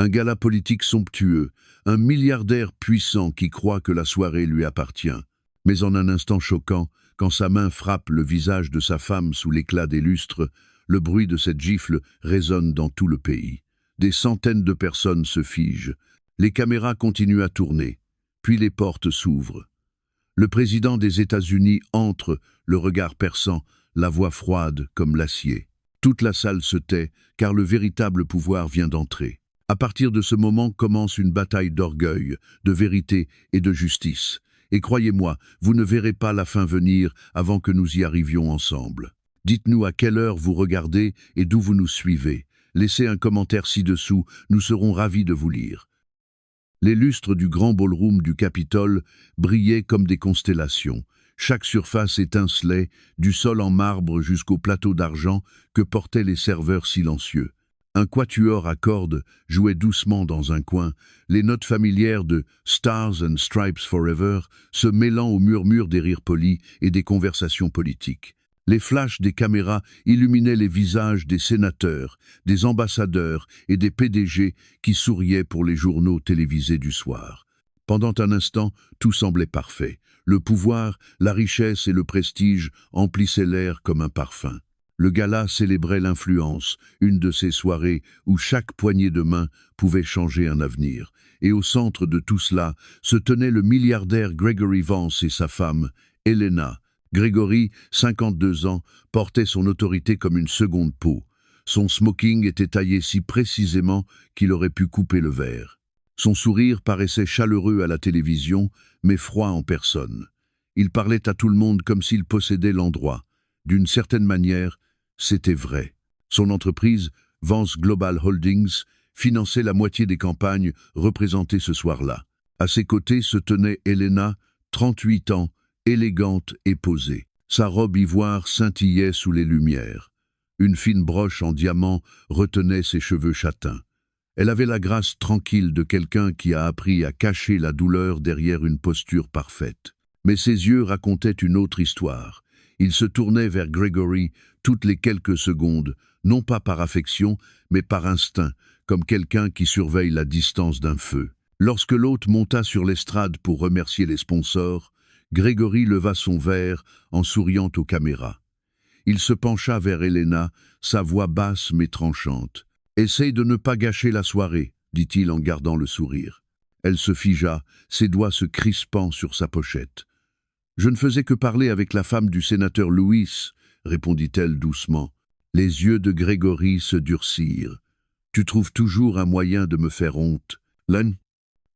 Un gala politique somptueux, un milliardaire puissant qui croit que la soirée lui appartient. Mais en un instant choquant, quand sa main frappe le visage de sa femme sous l'éclat des lustres, le bruit de cette gifle résonne dans tout le pays. Des centaines de personnes se figent. Les caméras continuent à tourner. Puis les portes s'ouvrent. Le président des États-Unis entre, le regard perçant, la voix froide comme l'acier. Toute la salle se tait, car le véritable pouvoir vient d'entrer. À partir de ce moment commence une bataille d'orgueil, de vérité et de justice. Et croyez-moi, vous ne verrez pas la fin venir avant que nous y arrivions ensemble. Dites-nous à quelle heure vous regardez et d'où vous nous suivez. Laissez un commentaire ci-dessous, nous serons ravis de vous lire. Les lustres du grand ballroom du Capitole brillaient comme des constellations. Chaque surface étincelait, du sol en marbre jusqu'au plateau d'argent que portaient les serveurs silencieux. Un quatuor à cordes jouait doucement dans un coin, les notes familières de « Stars and Stripes Forever » se mêlant au murmure des rires polis et des conversations politiques. Les flashs des caméras illuminaient les visages des sénateurs, des ambassadeurs et des PDG qui souriaient pour les journaux télévisés du soir. Pendant un instant, tout semblait parfait. Le pouvoir, la richesse et le prestige emplissaient l'air comme un parfum. Le gala célébrait l'influence, une de ces soirées où chaque poignée de main pouvait changer un avenir. Et au centre de tout cela se tenait le milliardaire Gregory Vance et sa femme, Helena. Gregory, 52 ans, portait son autorité comme une seconde peau. Son smoking était taillé si précisément qu'il aurait pu couper le verre. Son sourire paraissait chaleureux à la télévision, mais froid en personne. Il parlait à tout le monde comme s'il possédait l'endroit. D'une certaine manière, c'était vrai. Son entreprise, Vance Global Holdings, finançait la moitié des campagnes représentées ce soir-là. À ses côtés se tenait Helena, 38 ans, élégante et posée. Sa robe ivoire scintillait sous les lumières. Une fine broche en diamant retenait ses cheveux châtains. Elle avait la grâce tranquille de quelqu'un qui a appris à cacher la douleur derrière une posture parfaite. Mais ses yeux racontaient une autre histoire. Il se tournait vers Gregory toutes les quelques secondes, non pas par affection, mais par instinct, comme quelqu'un qui surveille la distance d'un feu. Lorsque l'hôte monta sur l'estrade pour remercier les sponsors, Gregory leva son verre en souriant aux caméras. Il se pencha vers Helena, sa voix basse mais tranchante. « Essaye de ne pas gâcher la soirée », dit-il en gardant le sourire. Elle se figea, ses doigts se crispant sur sa pochette. « Je ne faisais que parler avec la femme du sénateur Lewis », répondit-elle doucement. Les yeux de Gregory se durcirent. « Tu trouves toujours un moyen de me faire honte, Len ?»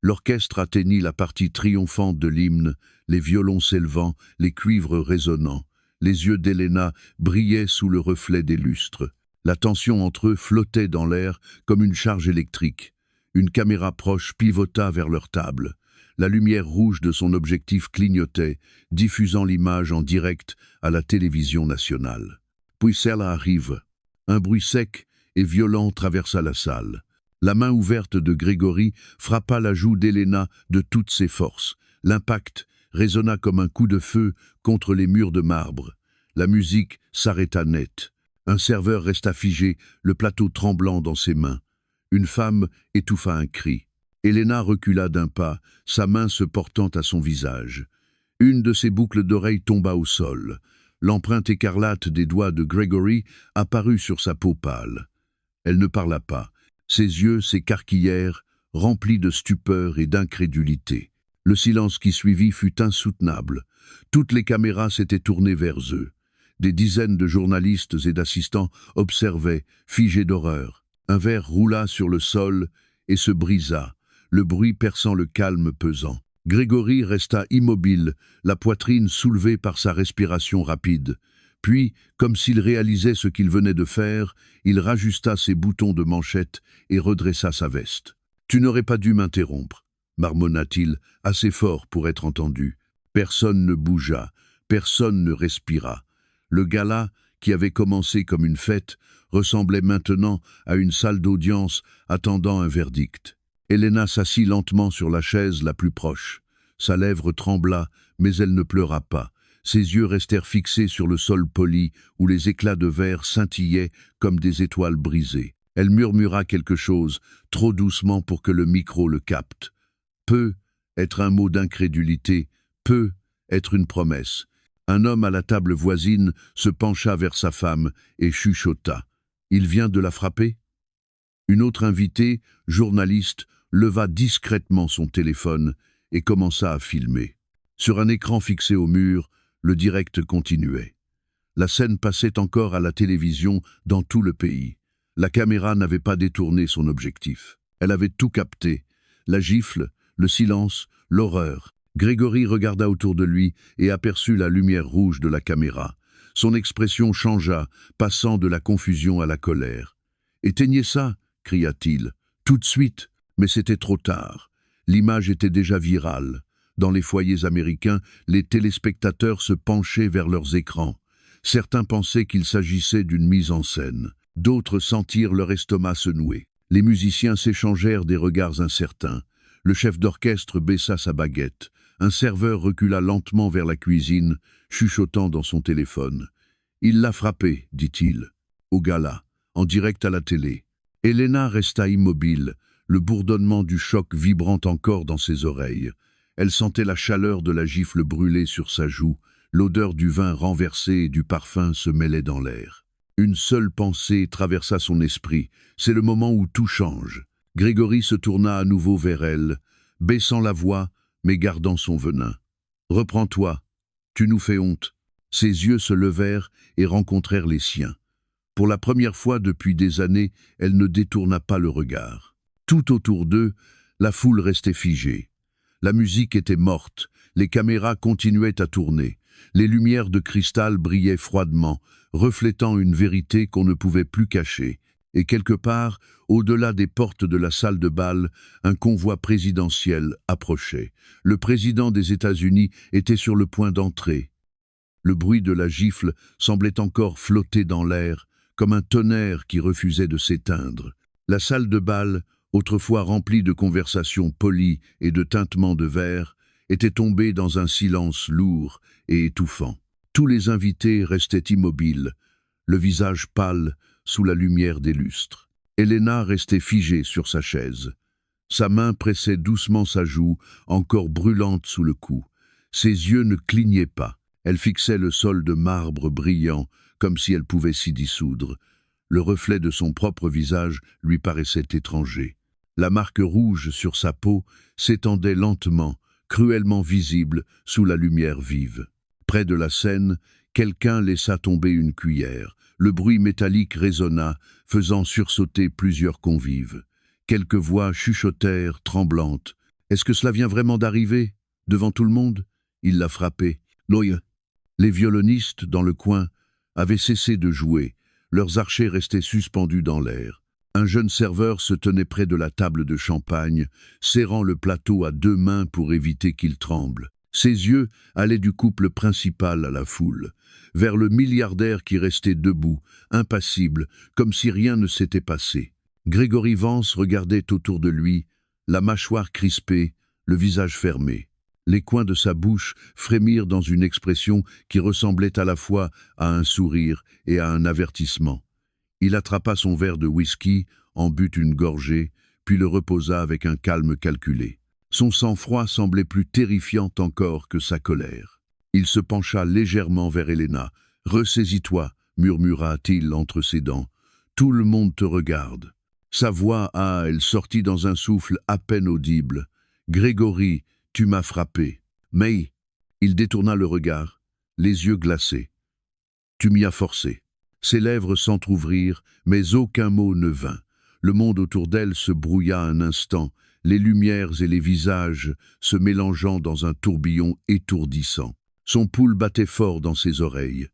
L'orchestre atteignit la partie triomphante de l'hymne, les violons s'élevant, les cuivres résonnant. Les yeux d'Helena brillaient sous le reflet des lustres. La tension entre eux flottait dans l'air comme une charge électrique. Une caméra proche pivota vers leur table. La lumière rouge de son objectif clignotait, diffusant l'image en direct à la télévision nationale. Puis celle arrive. Un bruit sec et violent traversa la salle. La main ouverte de Gregory frappa la joue d'Helena de toutes ses forces. L'impact résonna comme un coup de feu contre les murs de marbre. La musique s'arrêta net. Un serveur resta figé, le plateau tremblant dans ses mains. Une femme étouffa un cri. Helena recula d'un pas, sa main se portant à son visage. Une de ses boucles d'oreilles tomba au sol. L'empreinte écarlate des doigts de Gregory apparut sur sa peau pâle. Elle ne parla pas. Ses yeux s'écarquillèrent, remplis de stupeur et d'incrédulité. Le silence qui suivit fut insoutenable. Toutes les caméras s'étaient tournées vers eux. Des dizaines de journalistes et d'assistants observaient, figés d'horreur. Un verre roula sur le sol et se brisa, le bruit perçant le calme pesant. Gregory resta immobile, la poitrine soulevée par sa respiration rapide. Puis, comme s'il réalisait ce qu'il venait de faire, il rajusta ses boutons de manchette et redressa sa veste. « Tu n'aurais pas dû m'interrompre », marmonna-t-il, assez fort pour être entendu. Personne ne bougea, personne ne respira. Le gala, qui avait commencé comme une fête, ressemblait maintenant à une salle d'audience attendant un verdict. Helena s'assit lentement sur la chaise la plus proche. Sa lèvre trembla, mais elle ne pleura pas. Ses yeux restèrent fixés sur le sol poli où les éclats de verre scintillaient comme des étoiles brisées. Elle murmura quelque chose, trop doucement pour que le micro le capte. Peut être un mot d'incrédulité, peut être une promesse. Un homme à la table voisine se pencha vers sa femme et chuchota. « Il vient de la frapper ?» Une autre invitée, journaliste, leva discrètement son téléphone et commença à filmer. Sur un écran fixé au mur, le direct continuait. La scène passait encore à la télévision dans tout le pays. La caméra n'avait pas détourné son objectif. Elle avait tout capté. La gifle, le silence, l'horreur. Grégory regarda autour de lui et aperçut la lumière rouge de la caméra. Son expression changea, passant de la confusion à la colère. « Éteignez ça !» cria-t-il. « Tout de suite !» Mais c'était trop tard. L'image était déjà virale. Dans les foyers américains, les téléspectateurs se penchaient vers leurs écrans. Certains pensaient qu'il s'agissait d'une mise en scène. D'autres sentirent leur estomac se nouer. Les musiciens s'échangèrent des regards incertains. Le chef d'orchestre baissa sa baguette. Un serveur recula lentement vers la cuisine, chuchotant dans son téléphone. « Il l'a frappé, dit-il, au gala, en direct à la télé. » Elena resta immobile, le bourdonnement du choc vibrant encore dans ses oreilles. Elle sentait la chaleur de la gifle brûlée sur sa joue, l'odeur du vin renversé et du parfum se mêlait dans l'air. Une seule pensée traversa son esprit, c'est le moment où tout change. Grégory se tourna à nouveau vers elle, baissant la voix, mais gardant son venin. « Reprends-toi, tu nous fais honte. » Ses yeux se levèrent et rencontrèrent les siens. Pour la première fois depuis des années, elle ne détourna pas le regard. Tout autour d'eux, la foule restait figée. La musique était morte, les caméras continuaient à tourner. Les lumières de cristal brillaient froidement, reflétant une vérité qu'on ne pouvait plus cacher. Et quelque part, au-delà des portes de la salle de bal, un convoi présidentiel approchait. Le président des États-Unis était sur le point d'entrer. Le bruit de la gifle semblait encore flotter dans l'air, comme un tonnerre qui refusait de s'éteindre. La salle de bal, autrefois remplie de conversations polies et de tintements de verre, était tombée dans un silence lourd et étouffant. Tous les invités restaient immobiles, le visage pâle sous la lumière des lustres. Elena restait figée sur sa chaise. Sa main pressait doucement sa joue, encore brûlante sous le cou. Ses yeux ne clignaient pas. Elle fixait le sol de marbre brillant, comme si elle pouvait s'y dissoudre. Le reflet de son propre visage lui paraissait étranger. La marque rouge sur sa peau s'étendait lentement, cruellement visible sous la lumière vive. Près de la scène, quelqu'un laissa tomber une cuillère. Le bruit métallique résonna, faisant sursauter plusieurs convives. Quelques voix chuchotèrent, tremblantes. « Est-ce que cela vient vraiment d'arriver? Devant tout le monde ?» Il l'a frappé. « Noye !» Les violonistes, dans le coin, avaient cessé de jouer. Leurs archets restaient suspendus dans l'air. Un jeune serveur se tenait près de la table de champagne, serrant le plateau à deux mains pour éviter qu'il tremble. Ses yeux allaient du couple principal à la foule, vers le milliardaire qui restait debout, impassible, comme si rien ne s'était passé. Grégory Vance regardait autour de lui, la mâchoire crispée, le visage fermé. Les coins de sa bouche frémirent dans une expression qui ressemblait à la fois à un sourire et à un avertissement. Il attrapa son verre de whisky, en but une gorgée, puis le reposa avec un calme calculé. Son sang-froid semblait plus terrifiant encore que sa colère. Il se pencha légèrement vers Elena. « Ressaisis-toi » murmura-t-il entre ses dents. « Tout le monde te regarde. » Sa voix, elle sortit dans un souffle à peine audible. « Grégory, tu m'as frappé. » Mais il détourna le regard, les yeux glacés. « Tu m'y as forcé. » Ses lèvres s'entr'ouvrirent, mais aucun mot ne vint. Le monde autour d'elle se brouilla un instant, les lumières et les visages se mélangeant dans un tourbillon étourdissant. Son pouls battait fort dans ses oreilles.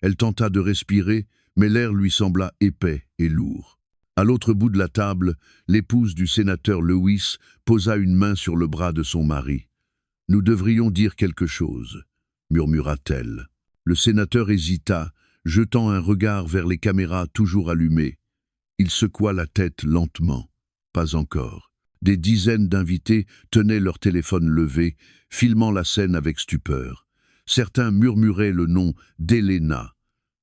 Elle tenta de respirer, mais l'air lui sembla épais et lourd. À l'autre bout de la table, l'épouse du sénateur Lewis posa une main sur le bras de son mari. « Nous devrions dire quelque chose » murmura-t-elle. Le sénateur hésita, jetant un regard vers les caméras toujours allumées. Il secoua la tête lentement. Pas encore. Des dizaines d'invités tenaient leur téléphone levé, filmant la scène avec stupeur. Certains murmuraient le nom d'Elena.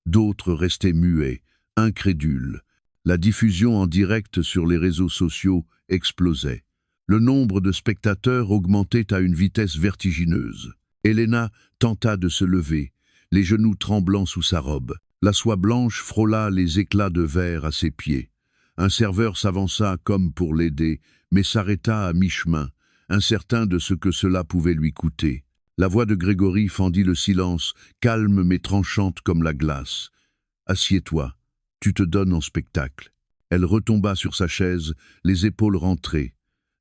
D'autres restaient muets, incrédules. La diffusion en direct sur les réseaux sociaux explosait. Le nombre de spectateurs augmentait à une vitesse vertigineuse. Elena tenta de se lever, les genoux tremblants sous sa robe. La soie blanche frôla les éclats de verre à ses pieds. Un serveur s'avança comme pour l'aider, mais s'arrêta à mi-chemin, incertain de ce que cela pouvait lui coûter. La voix de Grégory fendit le silence, calme mais tranchante comme la glace. « Assieds-toi, tu te donnes en spectacle. » Elle retomba sur sa chaise, les épaules rentrées.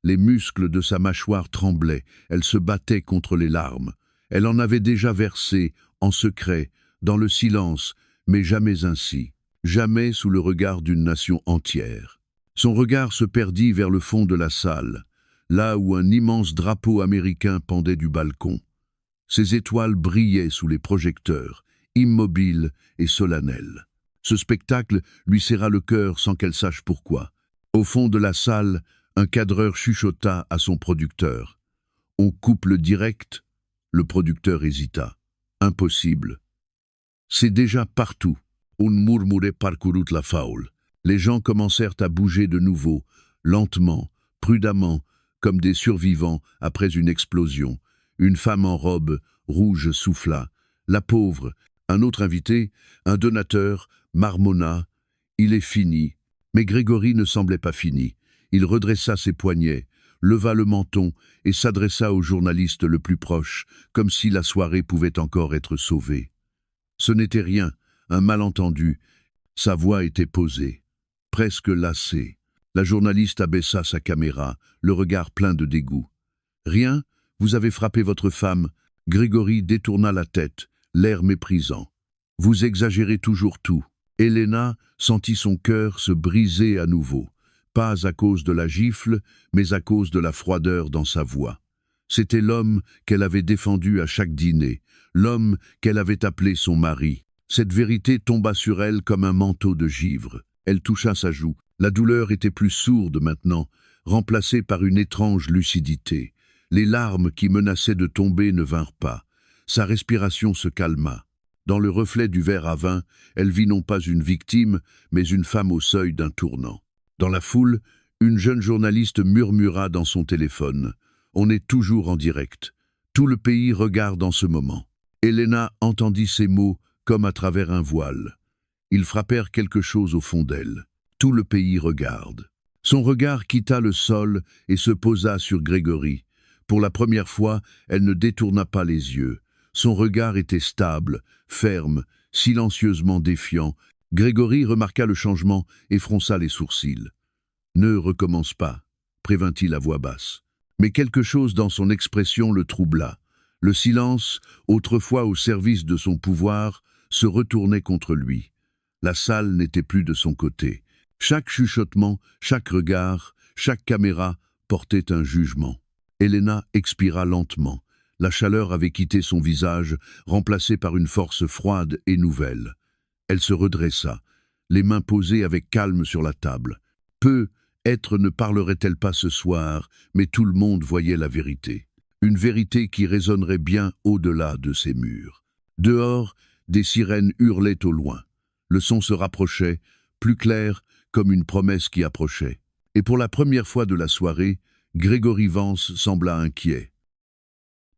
Les muscles de sa mâchoire tremblaient, elle se battait contre les larmes. Elle en avait déjà versé, en secret, dans le silence, mais jamais ainsi, jamais sous le regard d'une nation entière. Son regard se perdit vers le fond de la salle, là où un immense drapeau américain pendait du balcon. Ses étoiles brillaient sous les projecteurs, immobiles et solennelles. Ce spectacle lui serra le cœur sans qu'elle sache pourquoi. Au fond de la salle, un cadreur chuchota à son producteur. « On coupe le direct ?» Le producteur hésita. « Impossible. C'est déjà partout. » Un murmure parcourut la foule. Les gens commencèrent à bouger de nouveau, lentement, prudemment, comme des survivants après une explosion. Une femme en robe rouge souffla. La pauvre, un autre invité, un donateur, marmonna. « Il est fini. » Mais Grégory ne semblait pas fini. Il redressa ses poignets, leva le menton et s'adressa au journaliste le plus proche, comme si la soirée pouvait encore être sauvée. Ce n'était rien, un malentendu. Sa voix était posée, presque lassée. La journaliste abaissa sa caméra, le regard plein de dégoût. « Rien, vous avez frappé votre femme. » Grégory détourna la tête, l'air méprisant. « Vous exagérez toujours tout. » Elena sentit son cœur se briser à nouveau. Pas à cause de la gifle, mais à cause de la froideur dans sa voix. C'était l'homme qu'elle avait défendu à chaque dîner, l'homme qu'elle avait appelé son mari. Cette vérité tomba sur elle comme un manteau de givre. Elle toucha sa joue. La douleur était plus sourde maintenant, remplacée par une étrange lucidité. Les larmes qui menaçaient de tomber ne vinrent pas. Sa respiration se calma. Dans le reflet du verre à vin, elle vit non pas une victime, mais une femme au seuil d'un tournant. Dans la foule, une jeune journaliste murmura dans son téléphone. « On est toujours en direct. Tout le pays regarde en ce moment. » Elena entendit ces mots comme à travers un voile. Ils frappèrent quelque chose au fond d'elle. Tout le pays regarde. Son regard quitta le sol et se posa sur Grégory. Pour la première fois, elle ne détourna pas les yeux. Son regard était stable, ferme, silencieusement défiant. Grégory remarqua le changement et fronça les sourcils. « Ne recommence pas », prévint-il à voix basse. Mais quelque chose dans son expression le troubla. Le silence, autrefois au service de son pouvoir, se retournait contre lui. La salle n'était plus de son côté. Chaque chuchotement, chaque regard, chaque caméra portait un jugement. Elena expira lentement. La chaleur avait quitté son visage, remplacé par une force froide et nouvelle. Elle se redressa, les mains posées avec calme sur la table. Peut-être ne parlerait-elle pas ce soir, mais tout le monde voyait la vérité. Une vérité qui résonnerait bien au-delà de ces murs. Dehors, des sirènes hurlaient au loin. Le son se rapprochait, plus clair, comme une promesse qui approchait. Et pour la première fois de la soirée, Grégory Vance sembla inquiet.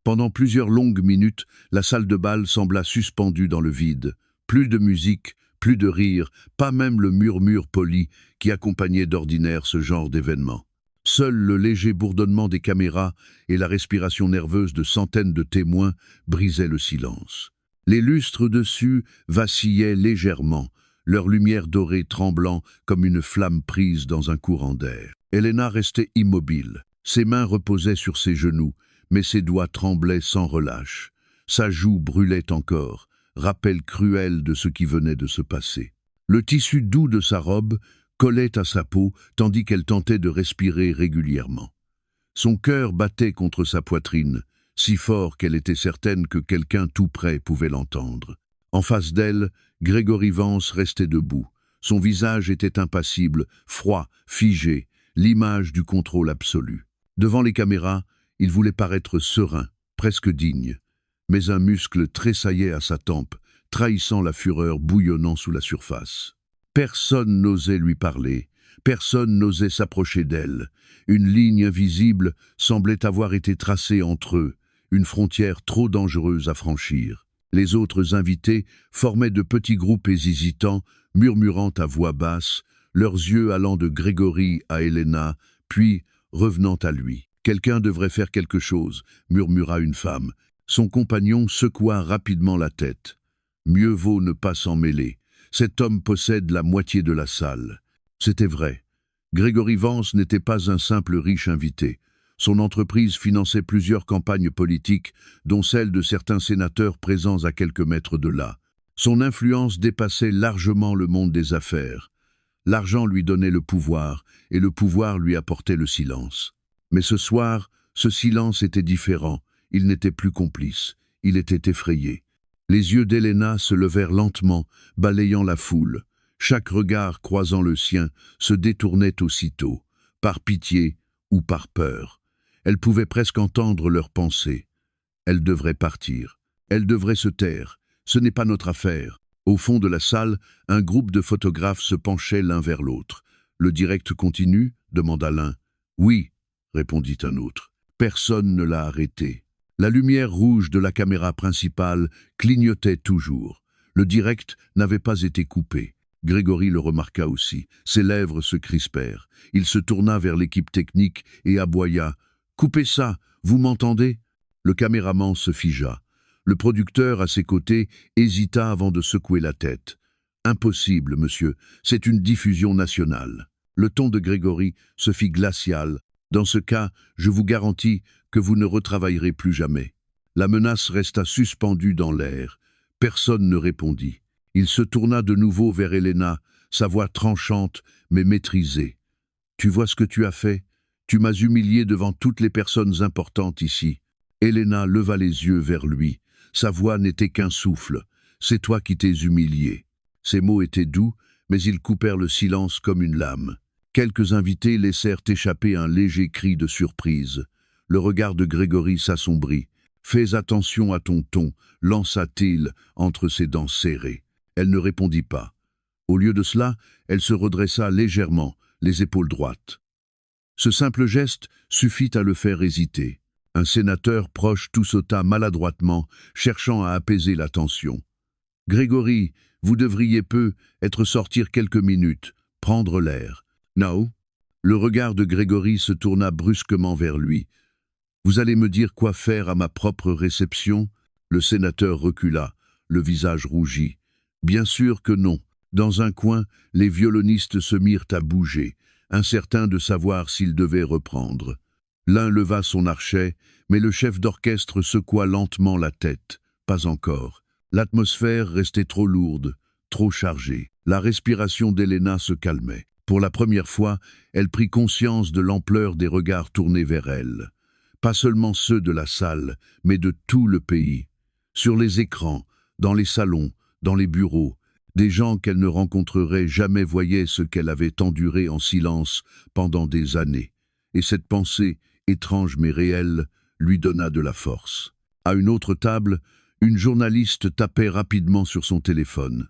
Pendant plusieurs longues minutes, la salle de bal sembla suspendue dans le vide. Plus de musique, plus de rire, pas même le murmure poli qui accompagnait d'ordinaire ce genre d'événement. Seul le léger bourdonnement des caméras et la respiration nerveuse de centaines de témoins brisaient le silence. Les lustres dessus vacillaient légèrement, leur lumière dorée tremblant comme une flamme prise dans un courant d'air. Elena restait immobile. Ses mains reposaient sur ses genoux, mais ses doigts tremblaient sans relâche. Sa joue brûlait encore, rappel cruel de ce qui venait de se passer. Le tissu doux de sa robe collait à sa peau tandis qu'elle tentait de respirer régulièrement. Son cœur battait contre sa poitrine, si fort qu'elle était certaine que quelqu'un tout près pouvait l'entendre. En face d'elle, Grégory Vance restait debout. Son visage était impassible, froid, figé, l'image du contrôle absolu. Devant les caméras, il voulait paraître serein, presque digne. Mais un muscle tressaillait à sa tempe, trahissant la fureur bouillonnant sous la surface. Personne n'osait lui parler, personne n'osait s'approcher d'elle. Une ligne invisible semblait avoir été tracée entre eux, une frontière trop dangereuse à franchir. Les autres invités formaient de petits groupes hésitants, murmurant à voix basse, leurs yeux allant de Grégory à Helena, puis revenant à lui. « Quelqu'un devrait faire quelque chose », murmura une femme. Son compagnon secoua rapidement la tête. « Mieux vaut ne pas s'en mêler. Cet homme possède la moitié de la salle. » C'était vrai. Grégory Vance n'était pas un simple riche invité. Son entreprise finançait plusieurs campagnes politiques, dont celle de certains sénateurs présents à quelques mètres de là. Son influence dépassait largement le monde des affaires. L'argent lui donnait le pouvoir, et le pouvoir lui apportait le silence. Mais ce soir, ce silence était différent. Il n'était plus complice. Il était effrayé. Les yeux d'Helena se levèrent lentement, balayant la foule. Chaque regard croisant le sien se détournait aussitôt, par pitié ou par peur. Elle pouvait presque entendre leurs pensées. Elle devrait partir. Elle devrait se taire. Ce n'est pas notre affaire. Au fond de la salle, un groupe de photographes se penchait l'un vers l'autre. « Le direct continue » demanda l'un. « Oui » répondit un autre. Personne ne l'a arrêté. La lumière rouge de la caméra principale clignotait toujours. Le direct n'avait pas été coupé. Grégory le remarqua aussi. Ses lèvres se crispèrent. Il se tourna vers l'équipe technique et aboya. « Coupez ça, vous m'entendez ?» Le caméraman se figea. Le producteur, à ses côtés, hésita avant de secouer la tête. « Impossible, monsieur, c'est une diffusion nationale. » Le ton de Grégory se fit glacial. « Dans ce cas, je vous garantis que vous ne retravaillerez plus jamais. » La menace resta suspendue dans l'air. Personne ne répondit. Il se tourna de nouveau vers Helena, sa voix tranchante mais maîtrisée. « Tu vois ce que tu as fait? Tu m'as humilié devant toutes les personnes importantes ici. » Helena leva les yeux vers lui. Sa voix n'était qu'un souffle. « C'est toi qui t'es humilié. » Ces mots étaient doux, mais ils coupèrent le silence comme une lame. Quelques invités laissèrent échapper un léger cri de surprise. Le regard de Grégory s'assombrit. « Fais attention à ton ton » lança-t-il entre ses dents serrées. Elle ne répondit pas. Au lieu de cela, elle se redressa légèrement, les épaules droites. Ce simple geste suffit à le faire hésiter. Un sénateur proche tout sauta maladroitement, cherchant à apaiser la tension. « Grégory, vous devriez être sortir quelques minutes, prendre l'air. »« No ?» Le regard de Grégory se tourna brusquement vers lui. « Vous allez me dire quoi faire à ma propre réception ?» Le sénateur recula, le visage rougi. « Bien sûr que non. » Dans un coin, les violonistes se mirent à bouger, incertains de savoir s'ils devaient reprendre. L'un leva son archet, mais le chef d'orchestre secoua lentement la tête. Pas encore. L'atmosphère restait trop lourde, trop chargée. La respiration d'Helena se calmait. Pour la première fois, elle prit conscience de l'ampleur des regards tournés vers elle. Pas seulement ceux de la salle, mais de tout le pays. Sur les écrans, dans les salons, dans les bureaux, des gens qu'elle ne rencontrerait jamais voyaient ce qu'elle avait enduré en silence pendant des années. Et cette pensée, étrange mais réelle, lui donna de la force. À une autre table, une journaliste tapait rapidement sur son téléphone.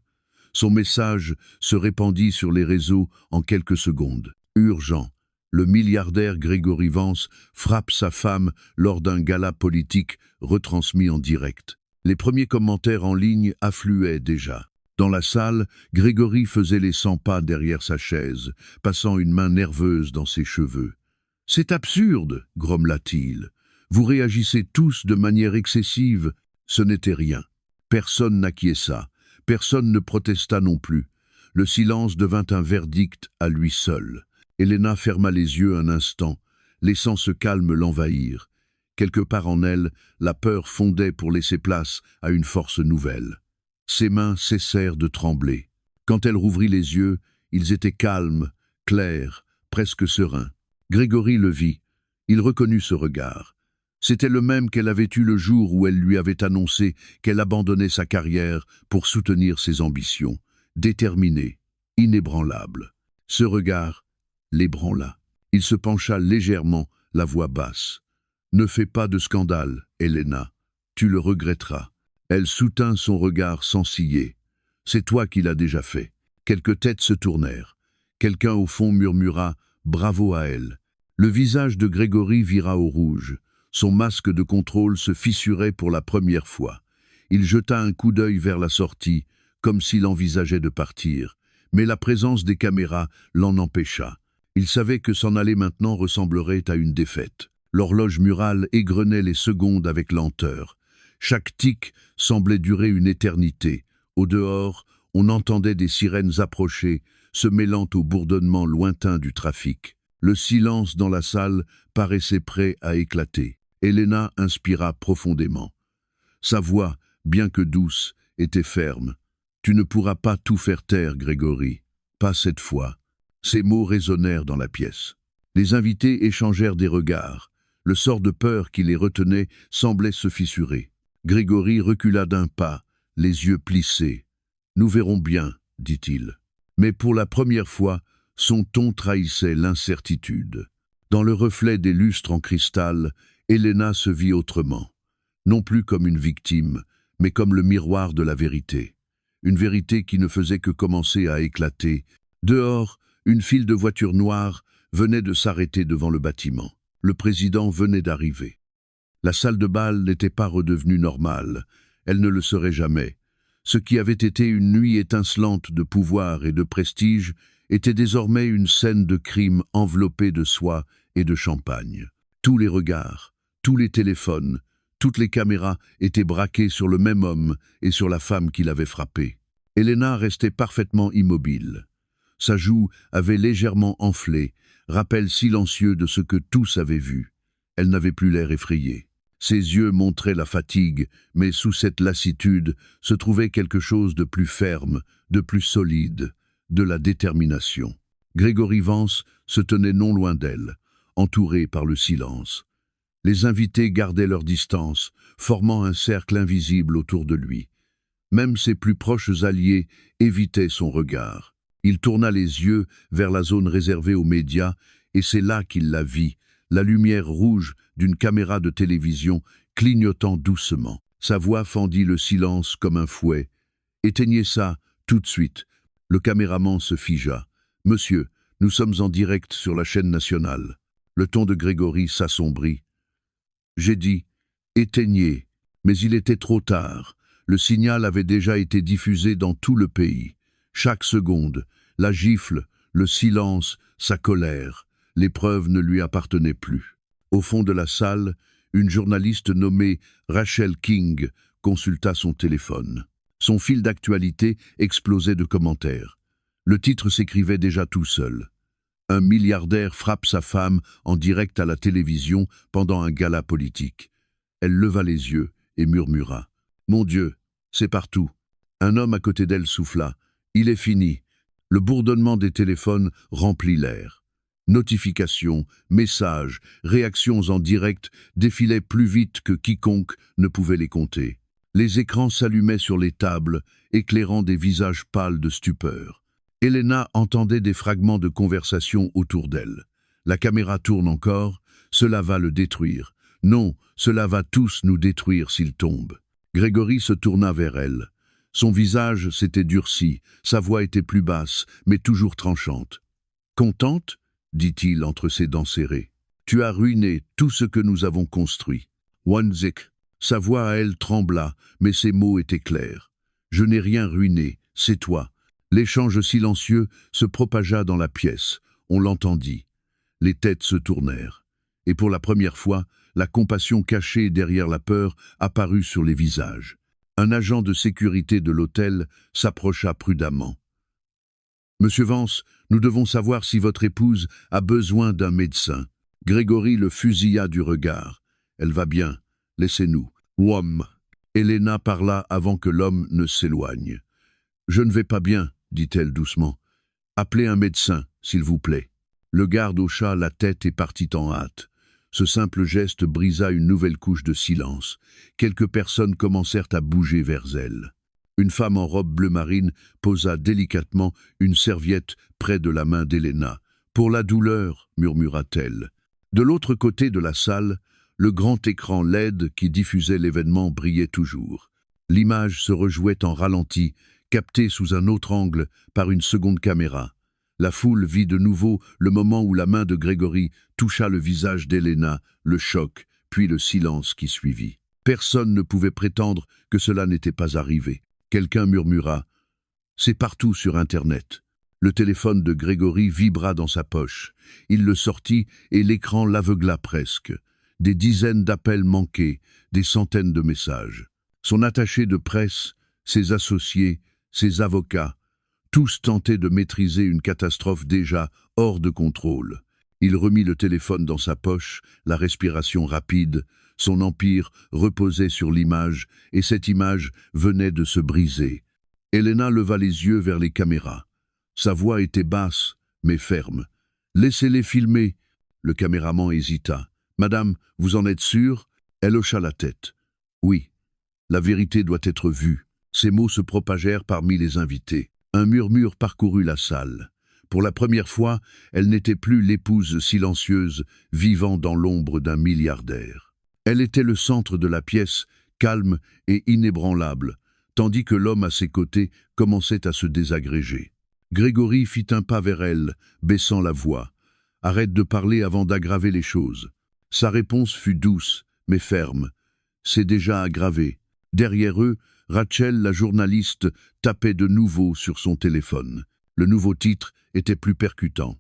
Son message se répandit sur les réseaux en quelques secondes. Urgent. Le milliardaire Grégory Vance frappe sa femme lors d'un gala politique retransmis en direct. Les premiers commentaires en ligne affluaient déjà. Dans la salle, Grégory faisait les 100 pas derrière sa chaise, passant une main nerveuse dans ses cheveux. « C'est absurde !» grommela-t-il. « Vous réagissez tous de manière excessive. » Ce n'était rien. Personne n'acquiesça. Personne ne protesta non plus. Le silence devint un verdict à lui seul. Helena ferma les yeux un instant, laissant ce calme l'envahir. Quelque part en elle, la peur fondait pour laisser place à une force nouvelle. Ses mains cessèrent de trembler. Quand elle rouvrit les yeux, ils étaient calmes, clairs, presque sereins. Grégory le vit. Il reconnut ce regard. C'était le même qu'elle avait eu le jour où elle lui avait annoncé qu'elle abandonnait sa carrière pour soutenir ses ambitions. Déterminée, inébranlable. Ce regard l'ébranla. Il se pencha légèrement, la voix basse. « Ne fais pas de scandale, Helena. Tu le regretteras. » Elle soutint son regard sans ciller. « C'est toi qui l'as déjà fait. » Quelques têtes se tournèrent. Quelqu'un au fond murmura « Bravo à elle ». Le visage de Grégory vira au rouge. Son masque de contrôle se fissurait pour la première fois. Il jeta un coup d'œil vers la sortie, comme s'il envisageait de partir. Mais la présence des caméras l'en empêcha. Il savait que s'en aller maintenant ressemblerait à une défaite. L'horloge murale égrenait les secondes avec lenteur. Chaque tic semblait durer une éternité. Au dehors, on entendait des sirènes approcher, se mêlant au bourdonnement lointain du trafic. Le silence dans la salle paraissait prêt à éclater. Elena inspira profondément. Sa voix, bien que douce, était ferme. « Tu ne pourras pas tout faire taire, Grégory. Pas cette fois. » Ces mots résonnèrent dans la pièce. Les invités échangèrent des regards. Le sort de peur qui les retenait semblait se fissurer. Grégory recula d'un pas, les yeux plissés. « Nous verrons bien, » dit-il. Mais pour la première fois, son ton trahissait l'incertitude. Dans le reflet des lustres en cristal, Elena se vit autrement. Non plus comme une victime, mais comme le miroir de la vérité. Une vérité qui ne faisait que commencer à éclater. Dehors, une file de voitures noires venait de s'arrêter devant le bâtiment. Le président venait d'arriver. La salle de bal n'était pas redevenue normale. Elle ne le serait jamais. Ce qui avait été une nuit étincelante de pouvoir et de prestige était désormais une scène de crime enveloppée de soie et de champagne. Tous les regards, tous les téléphones, toutes les caméras étaient braquées sur le même homme et sur la femme qui l'avait frappé. Elena restait parfaitement immobile. Sa joue avait légèrement enflé, rappel silencieux de ce que tous avaient vu. Elle n'avait plus l'air effrayée. Ses yeux montraient la fatigue, mais sous cette lassitude se trouvait quelque chose de plus ferme, de plus solide, de la détermination. Grégory Vance se tenait non loin d'elle, entouré par le silence. Les invités gardaient leur distance, formant un cercle invisible autour de lui. Même ses plus proches alliés évitaient son regard. Il tourna les yeux vers la zone réservée aux médias, et c'est là qu'il la vit, la lumière rouge d'une caméra de télévision clignotant doucement. Sa voix fendit le silence comme un fouet. « Éteignez ça, tout de suite !» Le caméraman se figea. « Monsieur, nous sommes en direct sur la chaîne nationale. » Le ton de Grégory s'assombrit. « J'ai dit, éteignez, mais il était trop tard. Le signal avait déjà été diffusé dans tout le pays. Chaque seconde, la gifle, le silence, sa colère, les preuves ne lui appartenaient plus. » Au fond de la salle, une journaliste nommée Rachel King consulta son téléphone. Son fil d'actualité explosait de commentaires. Le titre s'écrivait déjà tout seul. Un milliardaire frappe sa femme en direct à la télévision pendant un gala politique. Elle leva les yeux et murmura « Mon Dieu, c'est partout !» Un homme à côté d'elle souffla « Il est fini !» Le bourdonnement des téléphones remplit l'air. Notifications, messages, réactions en direct défilaient plus vite que quiconque ne pouvait les compter. Les écrans s'allumaient sur les tables, éclairant des visages pâles de stupeur. Elena entendait des fragments de conversation autour d'elle. La caméra tourne encore, cela va le détruire. Non, cela va tous nous détruire s'il tombe. Grégory se tourna vers elle. Son visage s'était durci, sa voix était plus basse, mais toujours tranchante. « Contente ?» dit-il entre ses dents serrées. « Tu as ruiné tout ce que nous avons construit. » Wanzik. Sa voix à elle trembla, mais ses mots étaient clairs. « Je n'ai rien ruiné, c'est toi. » L'échange silencieux se propagea dans la pièce. On l'entendit. Les têtes se tournèrent. Et pour la première fois, la compassion cachée derrière la peur apparut sur les visages. Un agent de sécurité de l'hôtel s'approcha prudemment. « Monsieur Vance, nous devons savoir si votre épouse a besoin d'un médecin. » Grégory le fusilla du regard. « Elle va bien. Laissez-nous. » Wom. Elena parla avant que l'homme ne s'éloigne. « Je ne vais pas bien, » dit-elle doucement. « Appelez un médecin, s'il vous plaît. » Le garde hocha la tête et partit en hâte. Ce simple geste brisa une nouvelle couche de silence. Quelques personnes commencèrent à bouger vers elle. Une femme en robe bleu marine posa délicatement une serviette près de la main d'Elena. « Pour la douleur, » murmura-t-elle. De l'autre côté de la salle, le grand écran LED qui diffusait l'événement brillait toujours. L'image se rejouait en ralenti, capté sous un autre angle par une seconde caméra. La foule vit de nouveau le moment où la main de Grégory toucha le visage d'Elena, le choc, puis le silence qui suivit. Personne ne pouvait prétendre que cela n'était pas arrivé. Quelqu'un murmura « C'est partout sur Internet ». Le téléphone de Grégory vibra dans sa poche. Il le sortit et l'écran l'aveugla presque. Des dizaines d'appels manqués, des centaines de messages. Son attaché de presse, ses associés, ses avocats, tous tentaient de maîtriser une catastrophe déjà hors de contrôle. Il remit le téléphone dans sa poche, la respiration rapide. Son empire reposait sur l'image, et cette image venait de se briser. Elena leva les yeux vers les caméras. Sa voix était basse, mais ferme. « Laissez-les filmer !» Le caméraman hésita. « Madame, vous en êtes sûre ?» Elle hocha la tête. « Oui, la vérité doit être vue. » Ces mots se propagèrent parmi les invités. Un murmure parcourut la salle. Pour la première fois, elle n'était plus l'épouse silencieuse, vivant dans l'ombre d'un milliardaire. Elle était le centre de la pièce, calme et inébranlable, tandis que l'homme à ses côtés commençait à se désagréger. Grégory fit un pas vers elle, baissant la voix. « Arrête de parler avant d'aggraver les choses. » Sa réponse fut douce, mais ferme. « C'est déjà aggravé. » Derrière eux, Rachel, la journaliste, tapait de nouveau sur son téléphone. Le nouveau titre était plus percutant.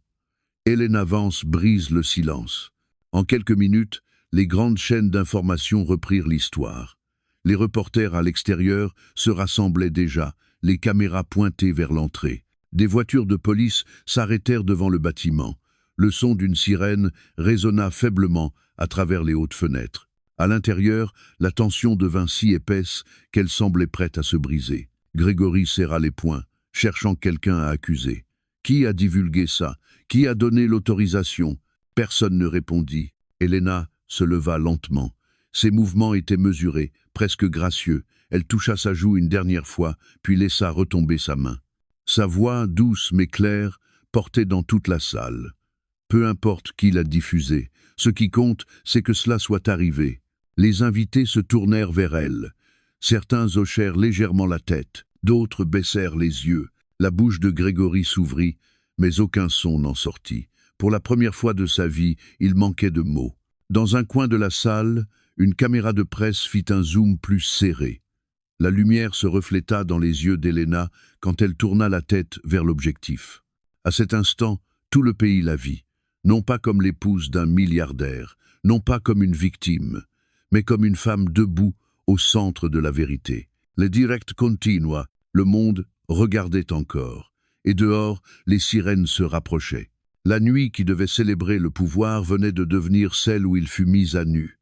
Elena Vance brise le silence. En quelques minutes, les grandes chaînes d'information reprirent l'histoire. Les reporters à l'extérieur se rassemblaient déjà, les caméras pointées vers l'entrée. Des voitures de police s'arrêtèrent devant le bâtiment. Le son d'une sirène résonna faiblement à travers les hautes fenêtres. À l'intérieur, la tension devint si épaisse qu'elle semblait prête à se briser. Grégory serra les poings, cherchant quelqu'un à accuser. Qui a divulgué ça? Qui a donné l'autorisation? Personne ne répondit. Elena se leva lentement. Ses mouvements étaient mesurés, presque gracieux. Elle toucha sa joue une dernière fois, puis laissa retomber sa main. Sa voix, douce mais claire, portait dans toute la salle. Peu importe qui l'a diffusée, ce qui compte, c'est que cela soit arrivé. Les invités se tournèrent vers elle. Certains hochèrent légèrement la tête, d'autres baissèrent les yeux. La bouche de Grégory s'ouvrit, mais aucun son n'en sortit. Pour la première fois de sa vie, il manquait de mots. Dans un coin de la salle, une caméra de presse fit un zoom plus serré. La lumière se refléta dans les yeux d'Elena quand elle tourna la tête vers l'objectif. À cet instant, tout le pays la vit, non pas comme l'épouse d'un milliardaire, non pas comme une victime, mais comme une femme debout au centre de la vérité. Le direct continua, le monde regardait encore, et dehors, les sirènes se rapprochaient. La nuit qui devait célébrer le pouvoir venait de devenir celle où il fut mis à nu.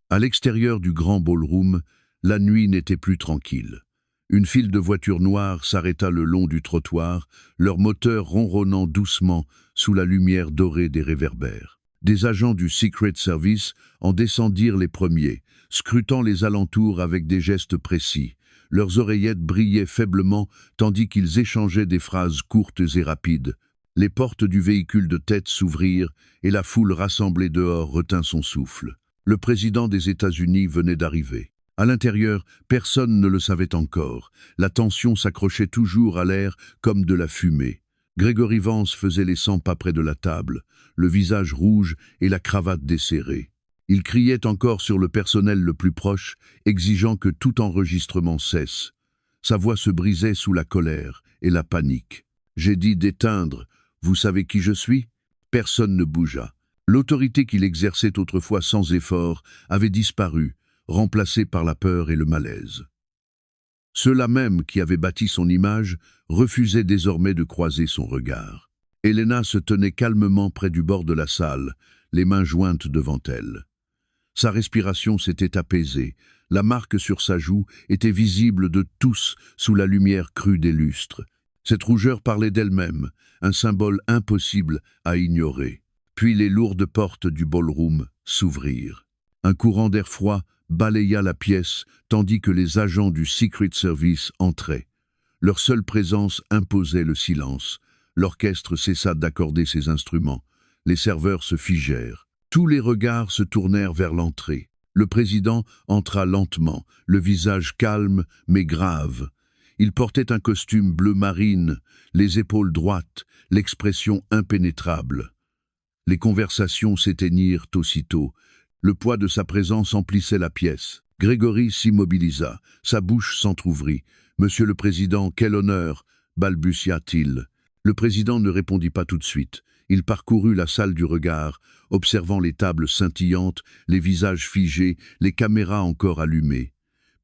À l'extérieur du grand ballroom, la nuit n'était plus tranquille. Une file de voitures noires s'arrêta le long du trottoir, leurs moteurs ronronnant doucement sous la lumière dorée des réverbères. Des agents du Secret Service en descendirent les premiers, scrutant les alentours avec des gestes précis. Leurs oreillettes brillaient faiblement tandis qu'ils échangeaient des phrases courtes et rapides. Les portes du véhicule de tête s'ouvrirent et la foule rassemblée dehors retint son souffle. Le président des États-Unis venait d'arriver. À l'intérieur, personne ne le savait encore. La tension s'accrochait toujours à l'air comme de la fumée. Grégory Vance faisait les 100 pas près de la table, le visage rouge et la cravate desserrée. Il criait encore sur le personnel le plus proche, exigeant que tout enregistrement cesse. Sa voix se brisait sous la colère et la panique. « J'ai dit d'éteindre. Vous savez qui je suis ?» Personne ne bougea. L'autorité qu'il exerçait autrefois sans effort avait disparu, remplacée par la peur et le malaise. Ceux-là même qui avaient bâti son image refusaient désormais de croiser son regard. Elena se tenait calmement près du bord de la salle, les mains jointes devant elle. Sa respiration s'était apaisée, la marque sur sa joue était visible de tous sous la lumière crue des lustres. Cette rougeur parlait d'elle-même, un symbole impossible à ignorer. Puis les lourdes portes du ballroom s'ouvrirent. Un courant d'air froid balaya la pièce tandis que les agents du Secret Service entraient. Leur seule présence imposait le silence. L'orchestre cessa d'accorder ses instruments. Les serveurs se figèrent. Tous les regards se tournèrent vers l'entrée. Le président entra lentement, le visage calme mais grave. Il portait un costume bleu marine, les épaules droites, l'expression impénétrable. Les conversations s'éteignirent aussitôt. Le poids de sa présence emplissait la pièce. Grégory s'immobilisa, sa bouche s'entr'ouvrit. « Monsieur le Président, quel honneur !» balbutia-t-il. Le Président ne répondit pas tout de suite. Il parcourut la salle du regard, observant les tables scintillantes, les visages figés, les caméras encore allumées.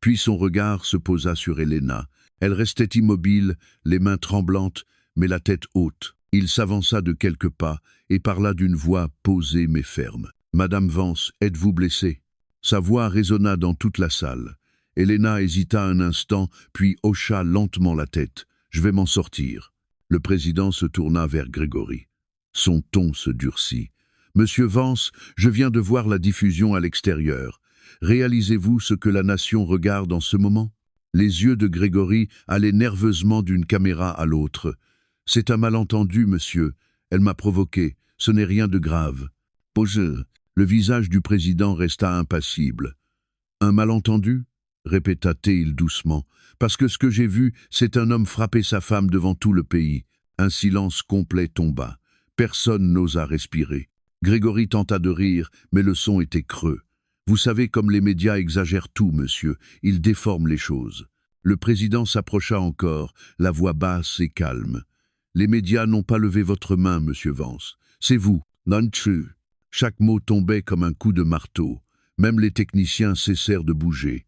Puis son regard se posa sur Helena. Elle restait immobile, les mains tremblantes, mais la tête haute. Il s'avança de quelques pas et parla d'une voix posée mais ferme. « Madame Vance, êtes-vous blessée ?» Sa voix résonna dans toute la salle. Helena hésita un instant, puis hocha lentement la tête. « Je vais m'en sortir. » Le président se tourna vers Grégory. Son ton se durcit. « Monsieur Vance, je viens de voir la diffusion à l'extérieur. Réalisez-vous ce que la nation regarde en ce moment ?» Les yeux de Grégory allaient nerveusement d'une caméra à l'autre. « C'est un malentendu, monsieur. Elle m'a provoqué. Ce n'est rien de grave. » Pause. Le visage du président resta impassible. « Un malentendu ?» répéta-t-il doucement. « Parce que ce que j'ai vu, c'est un homme frapper sa femme devant tout le pays. » Un silence complet tomba. Personne n'osa respirer. Grégory tenta de rire, mais le son était creux. « Vous savez comme les médias exagèrent tout, monsieur. Ils déforment les choses. » Le président s'approcha encore, la voix basse et calme. « Les médias n'ont pas levé votre main, monsieur Vance. C'est vous, non true. » Chaque mot tombait comme un coup de marteau. Même les techniciens cessèrent de bouger.